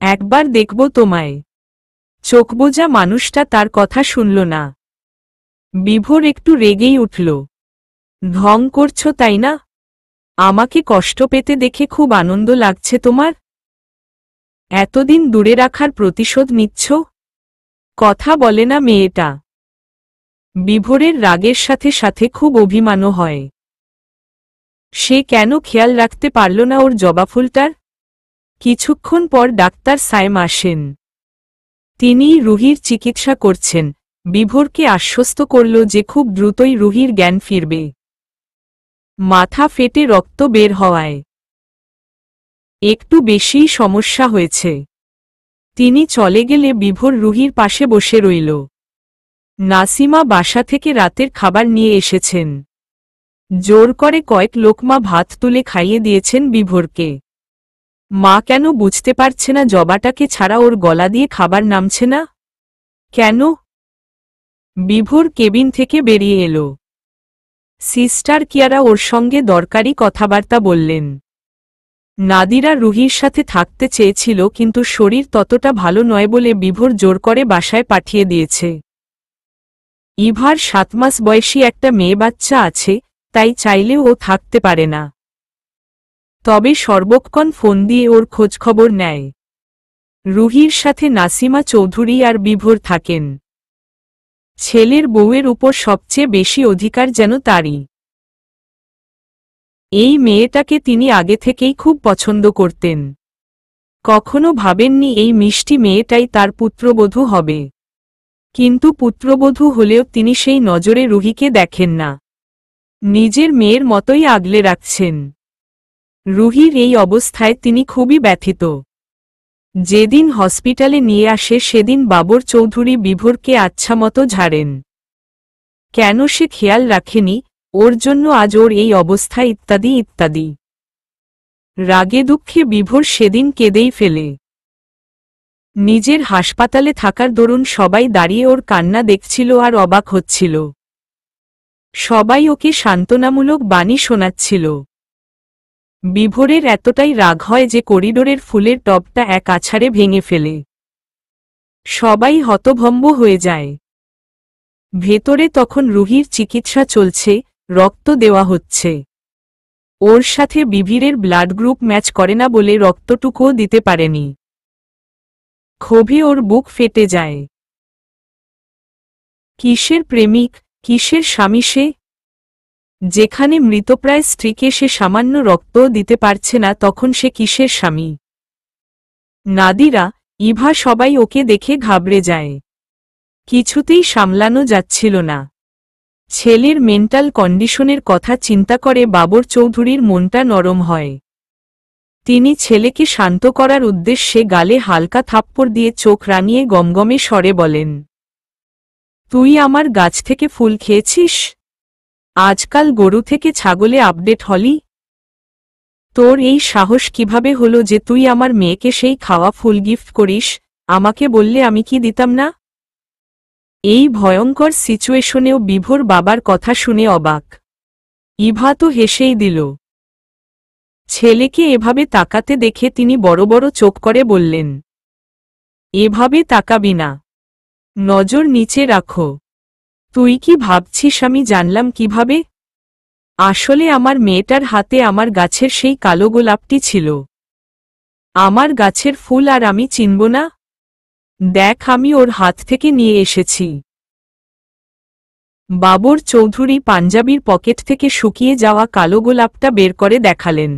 একবার দেখব তোমায়। চোখ বোঝা মানুষটা তার কথা শুনল না। বিভোর একটু রেগেই উঠল। ঢং করছো তাই না? আমাকে কষ্ট পেতে দেখে খুব আনন্দ লাগছে তোমার? এতদিন দূরে রাখার প্রতিশোধ নিচ্ছ? কথা বলে না মেয়েটা। বিভোরের রাগের সাথে সাথে খুব অভিমানও হয়। সে কেন খেয়াল রাখতে পারল না ওর জবাফুলটার? কিছুক্ষণ পর ডাক্তার সায়েম আসেন। তিনিই রুহির চিকিৎসা করছেন। বিভোরকে আশ্বস্ত করল যে খুব দ্রুতই রুহির জ্ঞান ফিরবে। মাথা ফেটে রক্ত বের হওয়ায় একটু বেশিই সমস্যা হয়েছে। তিনি চলে গেলে বিভোর রুহির পাশে বসে রইল। নাসিমা বাসা থেকে রাতের খাবার নিয়ে এসেছেন। জোর করে কয়েক লোকমা ভাত তুলে খাইয়ে দিয়েছেন বিভোরকে। মা কেন বুঝতে পারছে না জবাটাকে ছাড়া ওর গলা দিয়ে খাবার নামছে না? কেন? বিভোর কেবিন থেকে বেরিয়ে এলো। সিস্টার কিয়ারা ওর সঙ্গে দরকারি কথাবার্তা বললেন। নাদিরা রুহির সাথে থাকতে চেয়েছিল কিন্তু শরীর ততটা ভালো নয় বলে বিভোর জোর করে বাসায় পাঠিয়ে দিয়েছে। ইভার 7 মাস বয়সী একটা মেয়ে বাচ্চা আছে, তাই চাইলেও ও থাকতে পারে না। তবে সর্বক্ষণ ফোন দিয়ে ওর খোঁজখবর নেয়। রুহির সাথে নাসিমা চৌধুরী আর বিভোর থাকেন। ছেলের বউয়ের উপর সবচেয়ে বেশি অধিকার যেন তারই। এই মেয়েটাকে তিনি আগে থেকেই খুব পছন্দ করতেন। কখনো ভাবেননি এই মিষ্টি মেয়েটাই তার পুত্রবধূ হবে। কিন্তু পুত্রবধূ হলেও তিনি সেই নজরে রুহিকে দেখেন না। নিজের মেয়ের মতোই আগলে রাখছেন। রুহির এই অবস্থায় তিনি খুবই ব্যথিত। যেদিন হসপিটালে নিয়ে আসে সেদিন বাবর চৌধুরী বিভোরকে আচ্ছামতো ঝাড়েন। কেন সে খেয়াল রাখেনি ওর জন্য আজ ওর এই অবস্থা ইত্যাদি ইত্যাদি। রাগে দুঃখে বিভোর সেদিন কেঁদেই ফেলে। নিজের হাসপাতালে থাকার দরুন সবাই দাঁড়িয়ে ওর কান্না দেখছিল আর অবাক হচ্ছিল। সবাই ওকে সান্ত্বনামূলক বাণী শোনাচ্ছিল। বিভোরের এতটাই রাগ হয় যে করিডোরের ফুলের টবটা এক আছাড়ে ভেঙে ফেলে। সবাই হতভম্ব হয়ে যায়। ভেতরে তখন রুহির চিকিৎসা চলছে, রক্ত দেওয়া হচ্ছে। ওর সাথে বিভীরের ব্লাড গ্রুপ ম্যাচ করে না বলে রক্তটুকুও দিতে পারেনি। ক্ষোভে ওর বুক ফেটে যায়। কিসের প্রেমিক, কিসের স্বামী সে? যেখানে মৃতপ্রায় স্ত্রীকে সে সামান্য রক্তও দিতে পারছে না তখন সে কিসের স্বামী? নাদিরা, ইভা সবাই ওকে দেখে ঘাবড়ে যায়। কিছুতেই সামলানো যাচ্ছিল না। ছেলের মেন্টাল কন্ডিশনের কথা চিন্তা করে বাবর চৌধুরীর মনটা নরম হয়। তিনি ছেলেকে শান্ত করার উদ্দেশ্যে গালে হালকা থাপ্পড় দিয়ে চোখ রাঙিয়ে গমগমে স্বরে বলেন, তুই আমার গাছ থেকে ফুল খেয়েছিস? আজকাল গরু থেকে ছাগলে আপডেট হলি? তোর এই সাহস কিভাবে হলো যে তুই আমার মেয়েকে সেই খাওয়া ফুল গিফট করিস? আমাকে বললে আমি কি দিতাম না? এই ভয়ঙ্কর সিচুয়েশনেও বিভোর বাবার কথা শুনে অবাক। ইভা তো হেসেই দিল। ছেলেকে এভাবে তাকাতে দেখে তিনি বড় বড় চোখ করে বললেন, এভাবে তাকাবি না, নজর নিচে রাখো। তুই কি ভাবছিস আমি জানলাম কিভাবে? আসলে আমার মেয়েটার হাতে আমার গাছের সেই কালো গোলাপটি ছিল। আমার গাছের ফুল আর আমি চিনব না? দেখ, আমি ওর হাত থেকে নিয়ে এসেছি। বাবর চৌধুরী পাঞ্জাবির পকেট থেকে শুকিয়ে যাওয়া কালো গোলাপটা বের করে দেখালেন।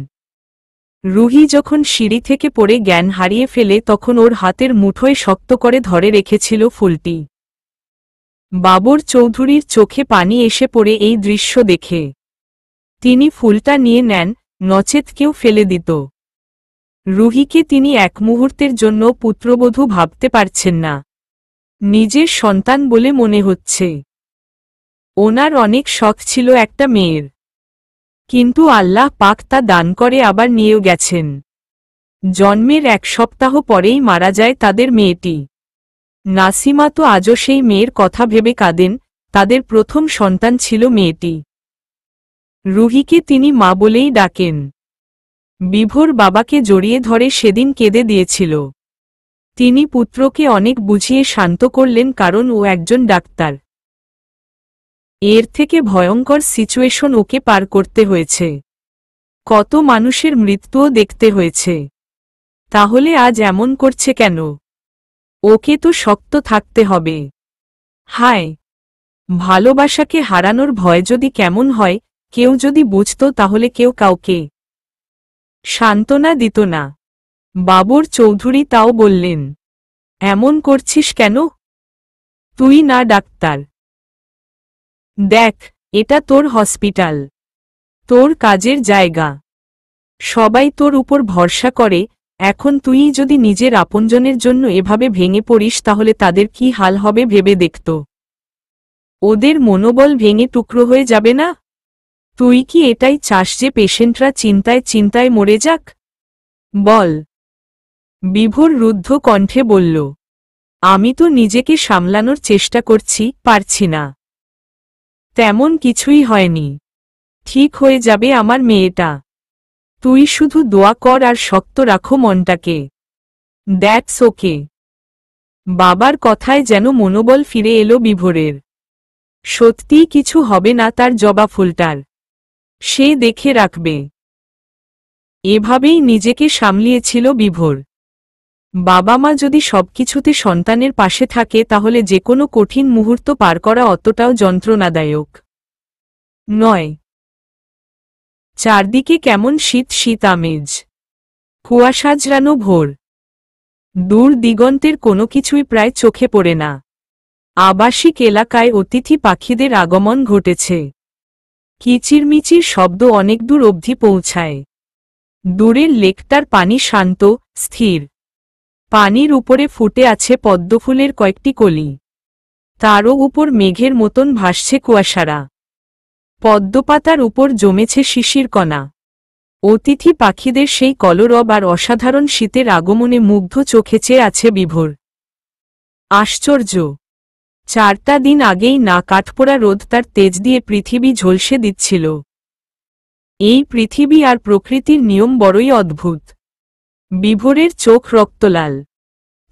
রুহি যখন সিঁড়ি থেকে পড়ে জ্ঞান হারিয়ে ফেলে তখন ওর হাতের মুঠোয় শক্ত করে ধরে রেখেছিল ফুলটি। বাবর চৌধুরীর চোখে পানি এসে পড়ে এই দৃশ্য দেখে। তিনি ফুলটা নিয়ে নেন, নচেত কেউ ফেলে দিত। রুহিকে তিনি এক মুহূর্তের জন্য পুত্রবধূ ভাবতে পারছেন না। নিজের সন্তান বলে মনে হচ্ছে। ওনার অনেক শখ ছিল একটা মেয়ের, কিন্তু আল্লাহ পাক তা দান করে আবার নিয়েও গেছেন। জন্মের 1 সপ্তাহ পরেই মারা যায় তাদের মেয়েটি। নাসিমা তো আজও সেই মেয়ের কথা ভেবে কাঁদেন। তাদের প্রথম সন্তান ছিল মেয়েটি। রুহিকে তিনি মা বলেই ডাকেন। বিভোর বাবাকে জড়িয়ে ধরে সেদিন কেঁদে দিয়েছিল। তিনি পুত্রকে অনেক বুঝিয়ে শান্ত করলেন, কারণ ও একজন ডাক্তার। এর থেকে ভয়ঙ্কর সিচুয়েশন ওকে পার করতে হয়েছে। কত মানুষের মৃত্যুও দেখতে হয়েছে। তাহলে আজ এমন করছে কেন? ওকে তো শক্ত থাকতে হবে। হায়, ভালোবাসাকে হারানোর ভয় যদি কেমন হয়, কেউ যদি বুঝত তাহলে কেউ কাউকে সান্ত্বনা দিত না। বাবর চৌধুরী তাও বললেন, এমন করছিস কেন? তুই না ডাক্তার। দেখ, এটা তোর হসপিটাল, তোর কাজের জায়গা। সবাই তোর উপর ভরসা করে। এখন তুই যদি নিজের আপনজনের জন্য এভাবে ভেঙে পড়িস তাহলে তাদের কি হাল হবে ভেবে দেখত। ওদের মনোবল ভেঙে টুকরো হয়ে যাবে না? তুই কি এটাই চাস যে পেশেন্টরা চিন্তায় চিন্তায় মরে যাক? বল। বিভোর রুদ্ধ কণ্ঠে বলল, আমি তো নিজেকে সামলানোর চেষ্টা করছি, পারছি না। তেমন কিছুই হয়নি। ঠিক হয়ে যাবে আমার মেয়েটা। তুই শুধু দোয়া কর আর শক্ত রাখো মনটাকে। That's okay. বাবার কথায় যেন মনোবল ফিরে এলো বিভোরের। সত্যিই কিছু হবে না তার জবা ফুলটার। সে দেখে রাখবে। এভাবেই নিজেকে সামলিয়েছিল বিভোর। বাবা মা যদি সবকিছুতে সন্তানের পাশে থাকে তাহলে যে কোনো কঠিন মুহূর্ত পার করা অতটাও যন্ত্রণাদায়ক নয়। চারদিকে কেমন শীত শীত আমেজ। কুয়াশাজড়ানো ভোর। দূর দিগন্তের কোনো কিছুই প্রায় চোখে পড়ে না। আবাসিক এলাকায় অতিথি পাখিদের আগমন ঘটেছে। কিচিরমিচির শব্দ অনেক দূর অবধি পৌঁছায়। দূরের লেকটার পানি শান্ত, স্থির। পানির উপরে ফুটে আছে পদ্মফুলের কয়েকটি কলি। তারও উপর মেঘের মতন ভাসছে কুয়াশারা। পদ্মপাতার উপর জমেছে শিশির কণা। অতিথি পাখিদের সেই কলরব আর অসাধারণ শীতের আগমনে মুগ্ধ চোখে চেয়ে আছে বিভোর। আশ্চর্য! 4টা দিন আগেই না কাঠপোড়া রোদ তার তেজ দিয়ে পৃথিবী ঝলসে দিচ্ছিল। এই পৃথিবী আর প্রকৃতির নিয়ম বড়ই অদ্ভুত। বিভোরের চোখ রক্তলাল।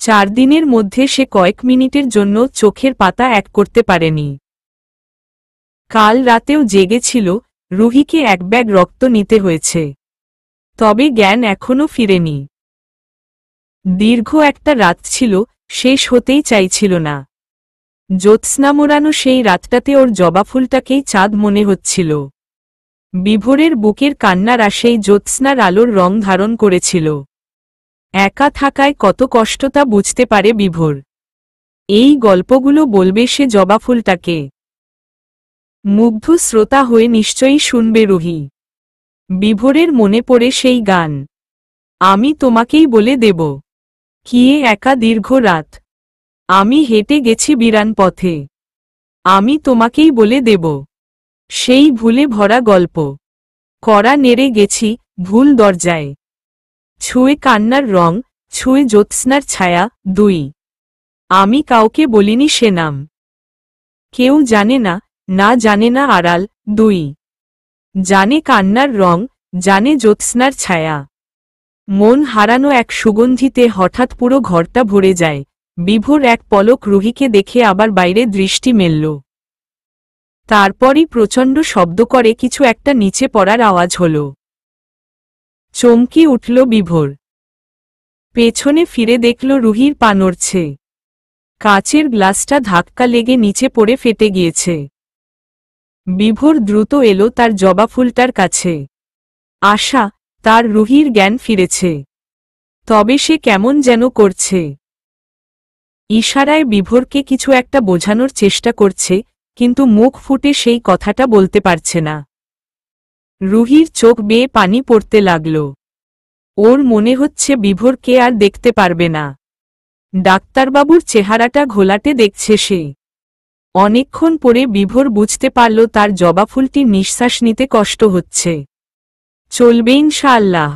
4 দিনের মধ্যে সে কয়েক মিনিটের জন্য চোখের পাতা এক করতে পারেনি। কাল রাতেও জেগেছিল। রুহিকে 1 ব্যাগ রক্ত নিতে হয়েছে। তবে জ্ঞান এখনো ফিরেনি। দীর্ঘ একটা রাত ছিল, শেষ হতেই চাইছিল না। জ্যোৎস্না মোড়ানো সেই রাতটাতে ওর জবাফুলটাকেই চাঁদ মনে হচ্ছিল। বিভোরের বুকের কান্নার আশেই জ্যোৎস্নার আলোর রং ধারণ করেছিল। একা থাকায় কত কষ্ট তা বুঝতে পারে বিভোর। এই গল্পগুলো বলবে সে জবাফুলটাকে। মুগ্ধ শ্রোতা হয়ে নিশ্চয়ই শুনবে রুহি। বিভোরের মনে পড়ে সেই গান। আমি তোমাকেই বলে দেব। কিয়ে একা দীর্ঘ রাত। আমি হেঁটে গেছি বিরান পথে। আমি তোমাকেই বলে দেব। সেই ভুলে ভরা গল্প। কড়া নেড়ে গেছি ভুল দরজায়। ছুঁয়ে কান্নার রং, ছুঁয়ে জ্যোৎস্নার ছায়া। 2 আমি কাউকে বলিনি সে নাম। কেউ জানে না, না জানে না আড়াল। 2 জানে কান্নার রং, জানে জ্যোৎস্নার ছায়া। মন হারানো এক সুগন্ধিতে হঠাৎ পুরো ঘরটা ভরে যায়। বিভোর এক পলক রুহিকে দেখে আবার বাইরে দৃষ্টি মেলল। তারপরই প্রচণ্ড শব্দ করে কিছু একটা নিচে পড়ার আওয়াজ হল। চমকে উঠল বিভোর। পেছনে ফিরে দেখল রুহির পা নড়ছে। কাচের গ্লাসটা ধাক্কা লেগে নিচে পড়ে ফেটে গিয়েছে। বিভোর দ্রুত এলো তার জবা ফুলটার কাছে। আশা, তার রুহির জ্ঞান ফিরেছে। তবে সে কেমন যেন করছে। ইশারায় বিভোরকে কিছু একটা বোঝানোর চেষ্টা করছে, কিন্তু মুখ ফুটে সেই কথাটা বলতে পারছে না। রুহির চোখ বেয়ে পানি পড়তে লাগল। ওর মনে হচ্ছে বিভোরকে আর দেখতে পারবে না। ডাক্তারবাবুর চেহারাটা ঘোলাটে দেখছে সে। অনেকক্ষণ পরে বিভোর বুঝতে পারল তার জবা ফুলটির নিঃশ্বাস নিতে কষ্ট হচ্ছে। চলবে ইনশাআল্লাহ।